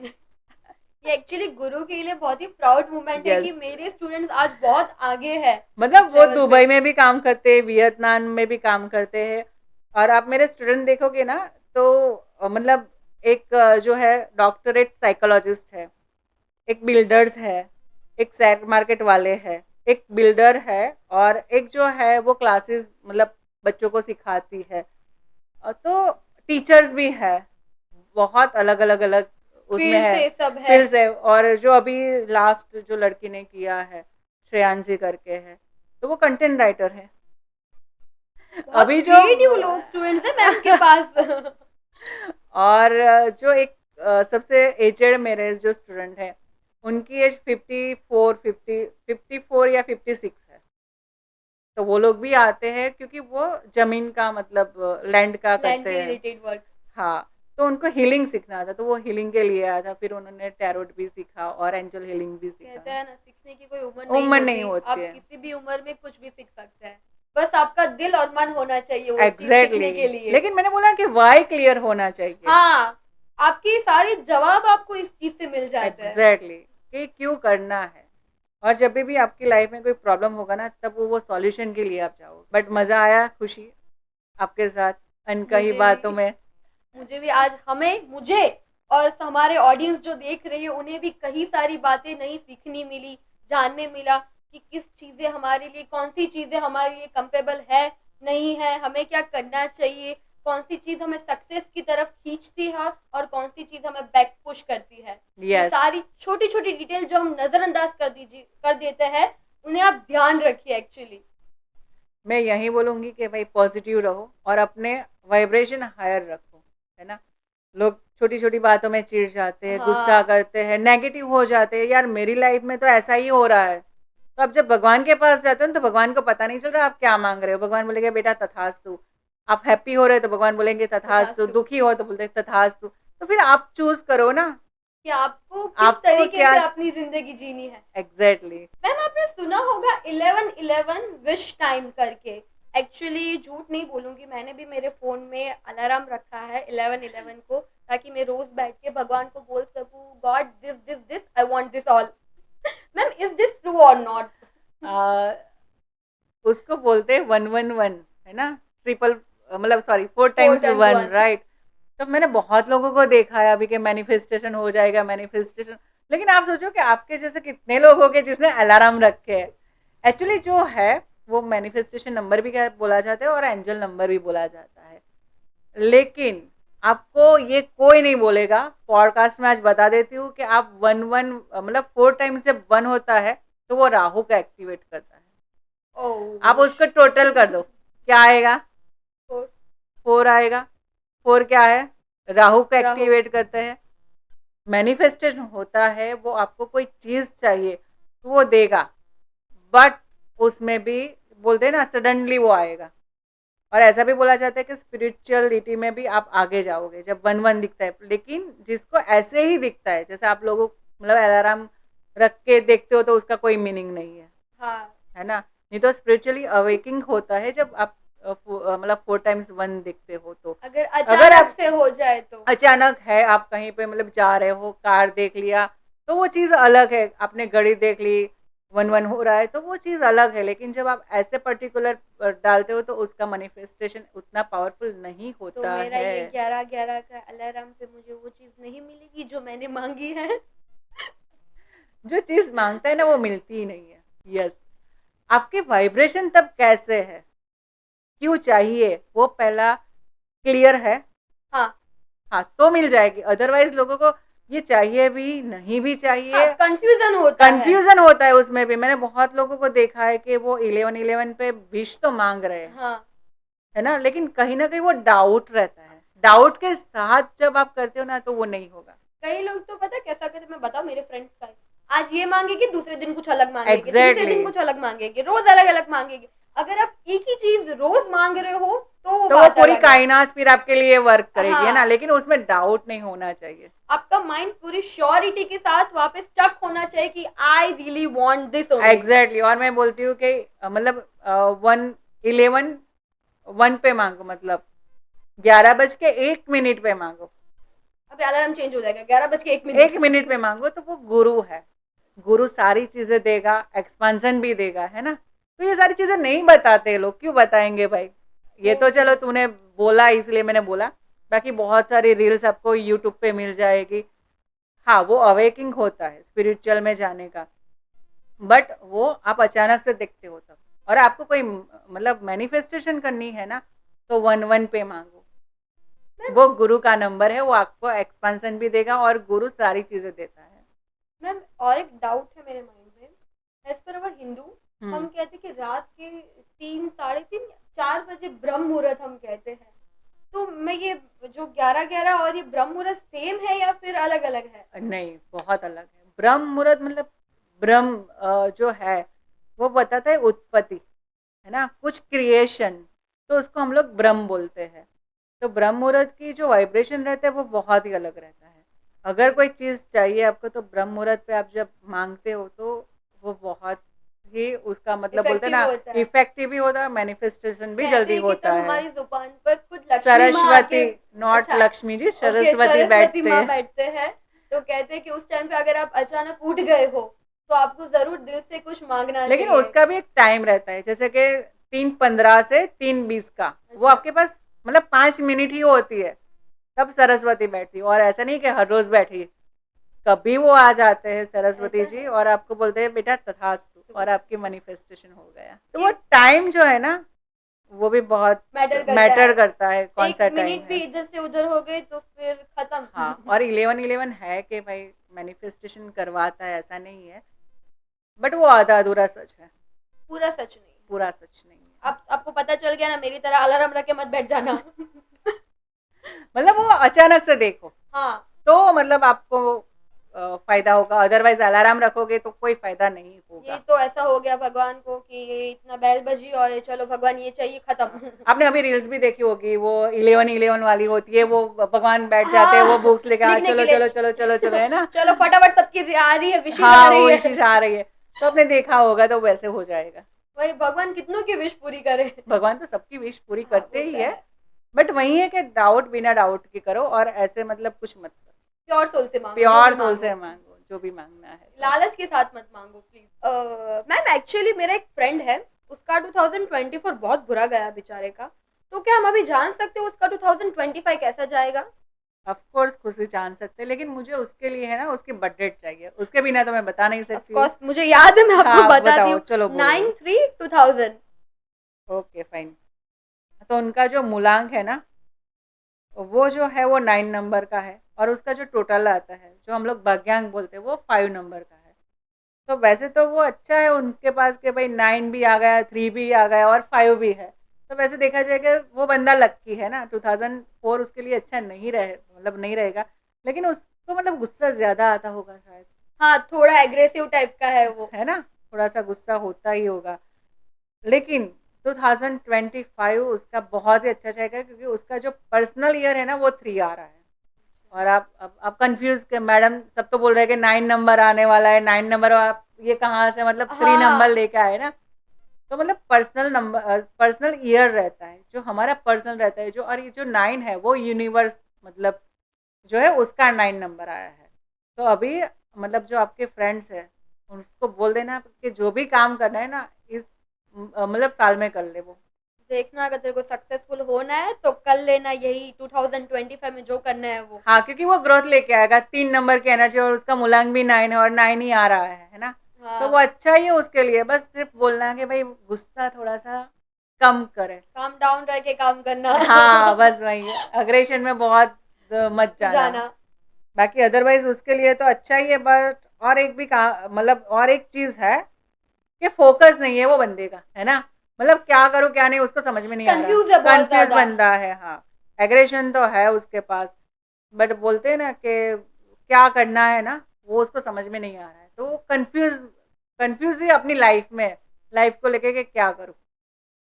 ये एक्चुअली गुरु के लिए बहुत ही प्राउड मोमेंट है कि यस, मेरे स्टूडेंट्स आज बहुत आगे है इस मतलब वो लेवल पे। दुबई में भी काम करते हैं, वियतनाम में भी काम करते हैं। और आप मेरे स्टूडेंट देखोगे ना, तो मतलब एक जो है डॉक्टरेट साइकोलॉजिस्ट है, एक बिल्डर्स है, एक शेयर मार्केट वाले है, एक बिल्डर है, और एक जो है वो क्लासेस मतलब बच्चों को सिखाती है। तो टीचर्स भी है, बहुत अलग अलग अलग उसमें फील्ड है, से सब है। फील्ड्स है। और जो अभी लास्ट जो लड़की ने किया है, श्रेयांशी करके है, तो वो कंटेंट राइटर है। बहुत अभी जो क्रिएटिव लोग स्टूडेंट्स हैं मैम के पास। और जो एक सबसे एजेड मेरे जो स्टूडेंट है, उनकी एज 54 या 56 है। तो वो लोग भी आते हैं क्योंकि वो जमीन का मतलब लैंड का लैंड करते के हैं। Related work. हाँ, तो उनको हीलिंग सीखना था, तो वो हीलिंग के लिए आया था। फिर उन्होंने टैरोट भी सीखा और एंजल हीलिंग भी कहते सीखा। हैं ना, सीखने की कोई उम्र नहीं उम्र नहीं होती। होती आप है। किसी भी उम्र में कुछ भी सीख सकते हैं। बस आपका दिल और मन होना चाहिए वो चीज एग्जैक्टली सीखने के exactly. लिए। लेकिन मैंने बोला कि वाई क्लियर होना चाहिए। हाँ, आपकी सारी जवाब आपको इस चीज से मिल जाते हैं। Exactly exactly. कि क्यों करना है। और जब भी आपकी लाइफ में कोई प्रॉब्लम होगा ना, तब वो सॉल्यूशन के लिए आप जाओ। बट मज़ा आया, खुशी आपके साथ अनकही मुझे बातों भी में। मुझे भी आज मुझे और हमारे ऑडियंस जो देख रही है उन्हें भी कई सारी बातें नई सीखनी मिली, जानने मिला कि किस चीज़ें हमारे लिए, कौन सी चीज़ें हमारे लिए कंपेबल है, नहीं है, हमें क्या करना चाहिए, कौन सी चीज़ हमें सक्सेस की तरफ खींचती है और कौन सी चीज़ हमें बैक पुश करती है। ये यस, सारी छोटी छोटी डिटेल जो हम नज़रअंदाज कर देते हैं, उन्हें आप ध्यान रखिए एक्चुअली। मैं यही बोलूँगी कि भाई पॉजिटिव रहो और अपने वाइब्रेशन हायर रखो, है ना। लोग छोटी छोटी बातों में चिढ़ जाते हैं, गुस्सा हाँ, करते हैं, नेगेटिव हो जाते हैं। यार मेरी लाइफ में तो ऐसा ही हो रहा है। तो अब जब भगवान के पास जाते हो ना, तो भगवान को पता नहीं चल रहा आप क्या मांग रहे हो। भगवान बोलेंगे बेटा तथास्तु। आप हैप्पी हो रहे हो तो भगवान बोलेंगे तथास्तु, तथास्तु। दुखी हो तो बोलते तथास्तु। तो फिर आप चूज करो ना, कि आपको किस आपको तरीके क्या। से अपनी जिंदगी जीनी है। एग्जैक्टली। मैम आपने सुना होगा 11-11 विश टाइम करके। एक्चुअली झूठ नहीं बोलूँगी, मैंने भी मेरे फ़ोन में अलार्म रखा है 11:11 को, ताकि मैं रोज़ बैठ के भगवान को बोल सकूँ, God this this this I want this all. Ma'am is this true और नॉट? आ, उसको बोलते हैं 111, है ना, ट्रिपल, मतलब sorry, four 4 times times one, 1। Right. तो मैंने बहुत लोगों को देखा है अभी कि मैनिफेस्टेशन हो जाएगा, मैनिफेस्टेशन। लेकिन आप सोचो कि आपके जैसे कितने लोग होंगे जिसने अलार्म रखे हैं। एक्चुअली जो है वो मैनिफेस्टेशन नंबर भी क्या बोला जाता है और एंजल नंबर भी बोला जाता है। लेकिन आपको ये कोई नहीं बोलेगा, पॉडकास्ट में आज बता देती हूँ कि आप 11, मतलब 4 टाइम्स जब 1 होता है तो वो राहु का एक्टिवेट करता है। आप ओह! उसको टोटल कर दो, क्या आएगा? 4 4 आएगा। 4 क्या है? राहु को राहु। एक्टिवेट करते हैं। मैनिफेस्टेशन होता है वो आपको कोई चीज चाहिए तो वो देगा, बट उसमें भी बोलते हैं ना सडनली वो आएगा। और ऐसा भी बोला जाता है कि स्पिरिचुअलिटी में भी आप आगे जाओगे जब 1-1 दिखता है। लेकिन जिसको ऐसे ही दिखता है, जैसे आप लोगों मतलब अलार्म रख के देखते हो तो उसका कोई मीनिंग नहीं है, हाँ, है ना। नहीं तो स्पिरिचुअली अवेकिंग होता है जब आप मतलब 4 टाइम्स 1 दिखते हो तो। अगर अगर अचानक आप से हो जाए तो? अचानक है, आप कहीं पे मतलब जा रहे हो, कार देख लिया तो वो चीज़ अलग है, आपने घड़ी देख ली, 1-1 हो रहा है तो वो चीज़ अलग है। लेकिन जब आप ऐसे पर्टिकुलर डालते हो तो उसका मैनिफेस्टेशन उतना पावरफुल नहीं तो होता मेरा है। ये 11:11 का अलार्म पे मुझे वो चीज़ नहीं मिलेगी जो मैंने माँगी है? जो चीज़ मांगता है ना वो मिलती ही नहीं है। यस। आपके वाइब्रेशन तब कैसे है, क्यों चाहिए, वो पहला क्लियर है। हाँ, हाँ, तो मिल जाएगी, अदरवाइज लोगों को ये चाहिए भी नहीं भी हाँ, चाहिए। कन्फ्यूज़न होता है। कंफ्यूजन होता है उसमें भी। मैंने बहुत लोगों को देखा है कि वो 11-11 पे विश तो मांग रहे हैं, हाँ, है ना, लेकिन कहीं ना कहीं वो डाउट रहता है। डाउट के साथ जब आप करते हो ना तो वो नहीं होगा। कई लोग तो पता है कैसा करते हैं, मैं बताऊँ मेरे फ्रेंड्स का है। आज ये माँगेगी, दूसरे दिन कुछ अलग माँगेगी, तीसरे एग्जैक्टली दिन कुछ अलग माँगेगी, रोज़ अलग-अलग माँगेगी। अगर आप एक ही चीज़ रोज़ माँग रहे हो, तो वो तो वो बात पूरी अलग है। कायनात फिर आपके लिए वर्क करेगी, है ना, हाँ, लेकिन उसमें डाउट नहीं होना चाहिए। आपका माइंड पूरी श्योरिटी के साथ वहाँ पे स्टक होना चाहिए कि I really want this only. Exactly. और मैं बोलती हूँ कि मतलब 1 पे मांगो, मतलब 11:01 पे मांगो। अभी अलार्म चेंज हो जाएगा, 11:01 एक मिनट पे मांगो तो वो गुरु है। गुरु सारी चीजें देगा, एक्सपांसन भी देगा, है ना। तो ये सारी चीजें नहीं बताते लोग, क्यों बताएंगे भाई। ये वो तो भी चलो है। तूने बोला इसलिए मैंने बोला। बाकी बहुत सारी रील्स आपको यूट्यूब पे मिल जाएगी। हाँ, वो अवेकिंग होता है स्पिरिचुअल में जाने का, बट वो आप अचानक से देखते हो तब। और आपको कोई मतलब मैनिफेस्टेशन करनी है ना तो 1-1 पे मांगो। मैम वो गुरु का नंबर है, वो आपको एक्सपांसन भी देगा और गुरु सारी चीजें देता है। मैम और एक डाउट है मेरे माइंड में। एज पर अवर हिंदू, हम हम्म। कहते हैं कि रात के 3, साढ़े 3, 4 बजे ब्रह्म मुहूर्त हम कहते हैं। तो मैं ये जो 11:11 और ये ब्रह्म मुहूर्त सेम है या फिर अलग अलग है? नहीं, बहुत अलग है। ब्रह्म मुहूर्त मतलब ब्रह्म जो है वो बताता है उत्पत्ति, है ना, कुछ क्रिएशन। तो उसको हम लोग ब्रह्म बोलते हैं। तो ब्रह्म मुहूर्त की जो वाइब्रेशन रहता है वो बहुत ही अलग रहता है। अगर कोई चीज़ चाहिए आपको तो ब्रह्म मुहूर्त पे आप जब मांगते हो तो वो बहुत ही उसका मतलब बोलते हैं इफेक्टिव ना, होता है। इफेक्टिव भी होता है, मैनिफेस्टेशन भी कहते जल्दी हैं कि होता तब है। हमारी जुबान पर खुद लक्ष्मी माँ आके। सरस्वती, नॉट अच्छा, लक्ष्मी जी, ओके, सरस्वती सरस्वती बैठते माँ हैं। बैठते हैं। तो कहते हैं कि उस टाइम पे अगर आप अचानक उठ गए हो, तो आपको जरूर दिल से कुछ मांगना लेकिन चाहिए। उसका भी एक टाइम रहता है, जैसे कि 3:15 से 3:20 का, वो अच्छा, आपके पास मतलब 5 मिनट ही होती है, तब सरस्वती बैठती है। और ऐसा नहीं कि हर रोज बैठी, कभी वो आ जाते हैं सरस्वती ऐसा जी है। और आपको बोलते हैं बेटा तथास्तु, तो और आपकी मैनिफेस्टेशन हो गया। तो वो ये टाइम जो है ना वो भी बहुत मैटर करता मैटर है। करता है, कौन एक सा टाइम मिनट भी है। इधर से उधर हो गई तो फिर हाँ, खत्म। और 11-11 है कि भाई मैनिफेस्टेशन करवाता है, ऐसा नहीं है, बट वो आधा अधूरा सच है, पूरा सच नहीं। पूरा सच नहीं है। अब आपको पता चल गया ना, मेरी तरह अलार्म रख के मत बैठ जाना। मतलब वो अचानक से देखो हाँ, तो मतलब आपको फायदा होगा, अदरवाइज अलार्म रखोगे तो कोई फायदा नहीं ये होगा। तो ऐसा हो गया भगवान को कि ये इतना बैल बजी और ये चलो भगवान ये चाहिए, खत्म। आपने अभी रील्स भी देखी होगी, वो 11-11 वाली होती है, वो भगवान बैठ जाते हैं, वो हाँ, बुक्स लेके, हाँ लिखने के चलो लिए। चलो चलो चलो चलो, है ना। चलो फटाफट सबकी आ रही है, विशेष आ हाँ, वो रही है। विशेष आ रही है। तो आपने देखा होगा तो वैसे हो जाएगा। वही भगवान कितनों की विश पूरी करे। भगवान तो सबकी विश पूरी हाँ, करते वो ही तो है, है। बट वही है कि डाउट बिना डाउट के करो, और ऐसे मतलब कुछ मत करो, प्योर सोल से मांगो जो भी प्योर सोल से मांगो। मांगो जो भी मांगना है तो। लालच के साथ मत मांगो प्लीज। मैम एक्चुअली मेरा एक फ्रेंड है, उसका 2024 बहुत बुरा गया बेचारे का। तो क्या हम अभी जान सकते हो उसका 2025 कैसा जाएगा? ऑफ कोर्स खुशी जान सकते हैं, लेकिन मुझे उसके लिए है ना उसकी बर्थडे चाहिए, उसके बिना तो मैं बता नहीं ऑफ सकती हूँ। कोर्स मुझे याद है, मैं आपको हाँ बताती बताओ, हूँ। चलो बोलो बोलो। 9/3/2000। Okay fine. तो उनका जो मूलांक है ना, वो जो है वो 9 नंबर का है, और उसका जो टोटल आता है जो हम लोग भाग्यांक बोलते हैं वो 5 नंबर का है। तो वैसे तो वो अच्छा है उनके पास कि भाई 9 भी आ गया, 3 भी आ गया और 5 भी है। तो वैसे देखा जाए कि वो बंदा लक्की है ना, 2004 उसके लिए अच्छा नहीं रहे, मतलब नहीं रहेगा, लेकिन उसको मतलब गुस्सा ज़्यादा आता होगा शायद, हाँ, थोड़ा एग्रेसिव टाइप का है वो। है ना, थोड़ा सा गुस्सा होता ही होगा। लेकिन 2025 उसका बहुत ही अच्छा जाएगा, क्योंकि उसका जो पर्सनल ईयर है ना वो 3 आ रहा है। और आप कंफ्यूज के मैडम, सब तो बोल रहे हैं कि 9 नंबर आने वाला है, 9 नंबर, आप ये कहाँ से मतलब 3 नंबर हाँ, लेके आए ना। तो मतलब पर्सनल नंबर, पर्सनल ईयर रहता है जो हमारा पर्सनल रहता है जो, और ये जो 9 है वो यूनिवर्स मतलब जो है उसका 9 नंबर आया है। तो अभी मतलब जो आपके फ्रेंड्स है उसको बोल देना कि जो भी काम करना है ना इस मतलब साल में कर ले वो। देखना अगर तेरे को सक्सेसफुल होना है तो कर लेना, यही 2025 में जो करना है वो। हाँ, क्योंकि वो ग्रोथ लेके आएगा, 3 नंबर की एनर्जी, और उसका मूलांक भी 9 है और 9 ही आ रहा है ना। तो वो हाँ, अच्छा ही है उसके लिए, बस सिर्फ बोलना है कि भाई गुस्सा थोड़ा सा कम करे। काम डाउन रह के काम करना। हाँ बस वही, अग्रेशन में बहुत मत जाना। जाना। बाकी अदरवाइज उसके लिए तो अच्छा ही है, बट और एक भी काम मतलब और एक चीज है कि फोकस नहीं है वो बंदे का, है ना, मतलब क्या करूँ क्या नहीं उसको समझ में नहीं आ रहा, कंफ्यूज है बहुत कंफ्यूज ज्यादा। बंदा है। हाँ, एग्रेशन तो है उसके पास, बट बोलते हैं ना कि क्या करना है ना वो उसको समझ में नहीं आ रहा है, तो वो कंफ्यूज कंफ्यूज ही अपनी लाइफ में, लाइफ को लेके कि क्या करूँ,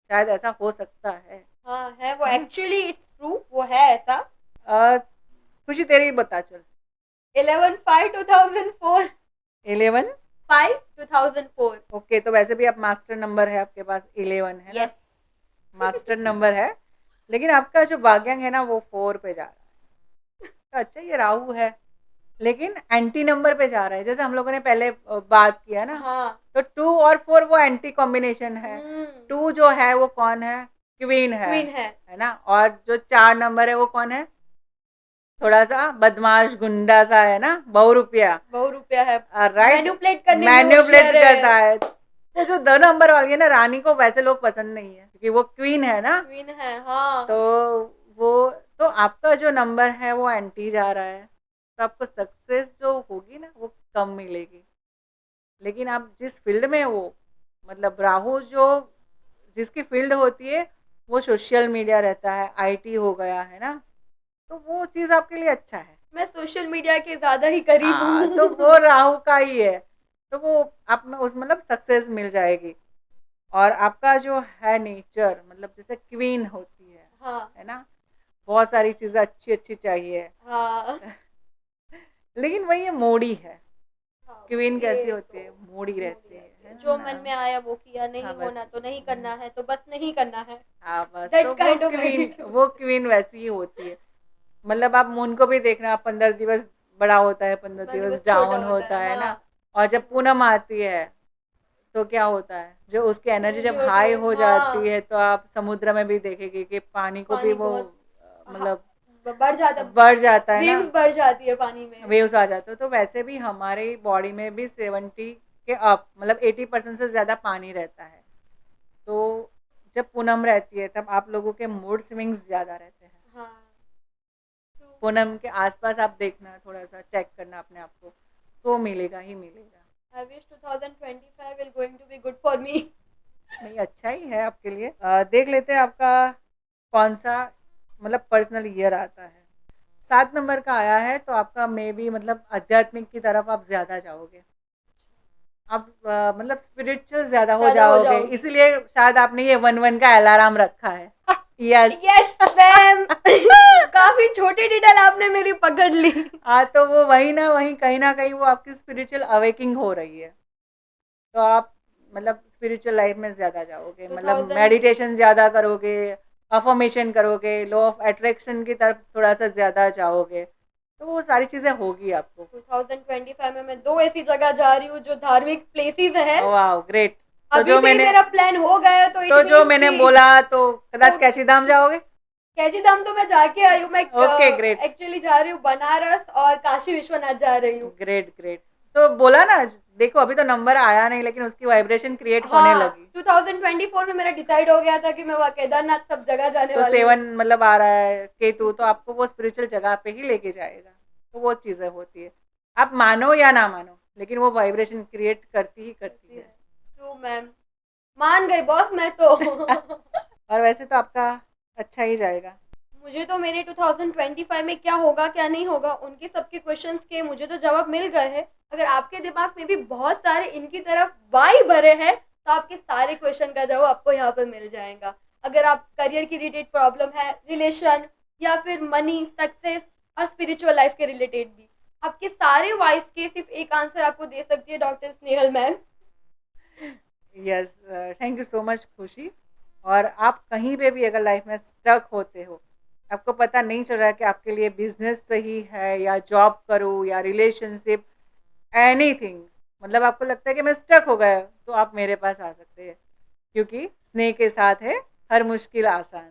शायद ऐसा हो सकता हाँ, है वो है ना। एक्चुअली, इट्स ट्रू, वो है ऐसा। खुशी तेरी बता चल। 11/5/2004। 11। 5/2004। ओके, तो वैसे भी आप मास्टर नंबर है आपके पास 11, है ना, यस। मास्टर नंबर है, लेकिन आपका जो भाग्यांक है ना वो 4 पे जा रहा है। तो अच्छा ये राहु है, लेकिन एंटी नंबर पे जा रहा है, जैसे हम लोगों ने पहले बात किया ना। हाँ। तो 2 और 4 वो एंटी कॉम्बिनेशन है। हम्म। 2 जो है वो कौन है, क्वीन क्वीन है। है ना, और जो 4 नंबर है वो कौन है, थोड़ा सा बदमाश गुंडा सा है ना, बहुरूपिया। ₹100 है। राइट, मैनिपुलेट करने में मैन्युपुलेट होशियार है। करता है। तो जो 2 नंबर वाली है ना रानी को वैसे लोग पसंद नहीं है, क्योंकि वो क्वीन है ना। क्वीन है, हाँ। तो वो, तो आपका जो नंबर है वो एंटी जा रहा है, तो आपको सक्सेस जो होगी ना वो कम मिलेगी। लेकिन आप जिस फील्ड में हो, मतलब राहु जो जिसकी फील्ड होती है वो सोशल मीडिया रहता है, आईटी हो गया है ना, तो वो चीज़ आपके लिए अच्छा है। मैं सोशल मीडिया के ज्यादा ही करीब हाँ, तो वो हूँ। राहु का ही है, तो वो आप में उस मतलब सक्सेस मिल जाएगी। और आपका जो है नेचर मतलब जैसे क्वीन होती हाँ। है ना, बहुत सारी चीज़ें अच्छी अच्छी चाहिए, हाँ। लेकिन वही ये मोड़ी है। हाँ, क्वीन कैसी ये होती तो है, मोड़ी मोड़ी रहती रहती है है, जो मन ना। में आया वो किया, हाँ नहीं बस, होना तो नहीं करना है, तो बस नहीं करना है। हाँ बस, तो दैट काइंड ऑफ एटीट्यूड। वो क्वीन वैसी ही होती है। मतलब आप मून को भी देखना, 15 दिवस बड़ा होता है, 15 दिवस दिवस छोटा डाउन होता होता है, है ना। हाँ। और जब पूनम आती है तो क्या होता है, जो उसकी एनर्जी जब जो हाई जो हो जाती हाँ, है तो आप समुद्र में भी देखेंगे कि पानी को भी पानी वो बहुत, हाँ, मतलब बढ़ जाता, बढ़ जाता है ना, वेव्स बढ़ जाती है पानी में। वेव्स आ जाते हो। तो वैसे भी हमारे बॉडी में भी 70 के अप मतलब 80% से ज़्यादा पानी रहता है। तो जब पूनम रहती है तब आप लोगों के मूड स्विंग्स ज़्यादा रहते हैं। हाँ, ट्रू। पूनम के आसपास आप देखना, थोड़ा सा चेक करना अपने आप को, तो मिलेगा ही मिलेगा। I wish 2025 will going to be good for me. नहीं, अच्छा ही है आपके लिए। देख लेते हैं आपका कौन सा मतलब पर्सनल ईयर आता है। 7 नंबर का आया है, तो आपका मे बी मतलब आध्यात्मिक की तरफ आप ज़्यादा जाओगे, आप मतलब स्पिरिचुअल ज़्यादा हो ज्यादा हो जाओगे, जाओगी। इसीलिए शायद आपने ये 1-1 का अलार्म रखा है। यस। Yes ma'am. काफी छोटी डिटेल आपने मेरी पकड़ ली। हाँ, तो वो वही ना वहीं कहीं ना कहीं वो आपकी स्पिरिचुअल अवेकिंग हो रही है। तो आप मतलब स्पिरिचुअल लाइफ में ज़्यादा जाओगे, मतलब 2000 मेडिटेशन ज़्यादा करोगे, अफर्मेशन करोगे, लॉ ऑफ अट्रैक्शन की तरफ थोड़ा सा ज़्यादा जाओगे, तो वो सारी चीज़ें होगी आपको। 2025 में मैं 2 ऐसी जगह जा रही हूँ जो धार्मिक प्लेसेस है। वाह ग्रेट। तो अभी जो से ही मैंने मेरा प्लान हो गया है, तो तो इट जो मीन्स मैंने कि बोला तो कदाच तो कैची धाम जाओगे। कैची धाम तो मैं जाके आई हूँ। मैं ओके ग्रेट एक्चुअली जा रही हूँ बनारस और काशी विश्वनाथ जा रही हूँ। Great great. तो बोला ना, देखो अभी तो नंबर आया नहीं लेकिन उसकी वाइब्रेशन क्रिएट होने हाँ, लगी। 2024 में मेरा डिसाइड हो गया था कि मैं वहाँ केदारनाथ सब जगह जाने तो वाली हूँ। 7 मतलब आ रहा है केतु, तो आपको वो स्पिरिचुअल जगह पे ही लेके जाएगा। तो वो चीज़ें होती है, आप मानो या ना मानो, लेकिन वो वाइब्रेशन क्रिएट करती ही करती है। ट्रू मैम, मान गई बॉस मैं तो। और वैसे तो आपका अच्छा ही जाएगा। मुझे तो मेरे 2025 में क्या होगा क्या नहीं होगा उनके सबके क्वेश्चंस के मुझे तो जवाब मिल गए हैं। अगर आपके दिमाग में भी बहुत सारे इनकी तरफ वाई भरे हैं, तो आपके सारे क्वेश्चन का जवाब आपको यहाँ पर मिल जाएगा। अगर आप करियर की रिलेटेड प्रॉब्लम है, रिलेशन या फिर मनी, सक्सेस और स्पिरिचुअल लाइफ के रिलेटेड भी, आपके सारे वाइस के सिर्फ एक आंसर आपको दे सकती है doctor Snehal ma'am. Yes, thank you so much खुशी। और आप कहीं पे भी अगर लाइफ में स्टक होते हो, आपको पता नहीं चल रहा है कि आपके लिए बिजनेस सही है या जॉब करूँ या रिलेशनशिप, एनीथिंग, मतलब आपको लगता है कि मैं स्टक हो गया, तो आप मेरे पास आ सकते हैं, क्योंकि स्नेह के साथ है हर मुश्किल आसान।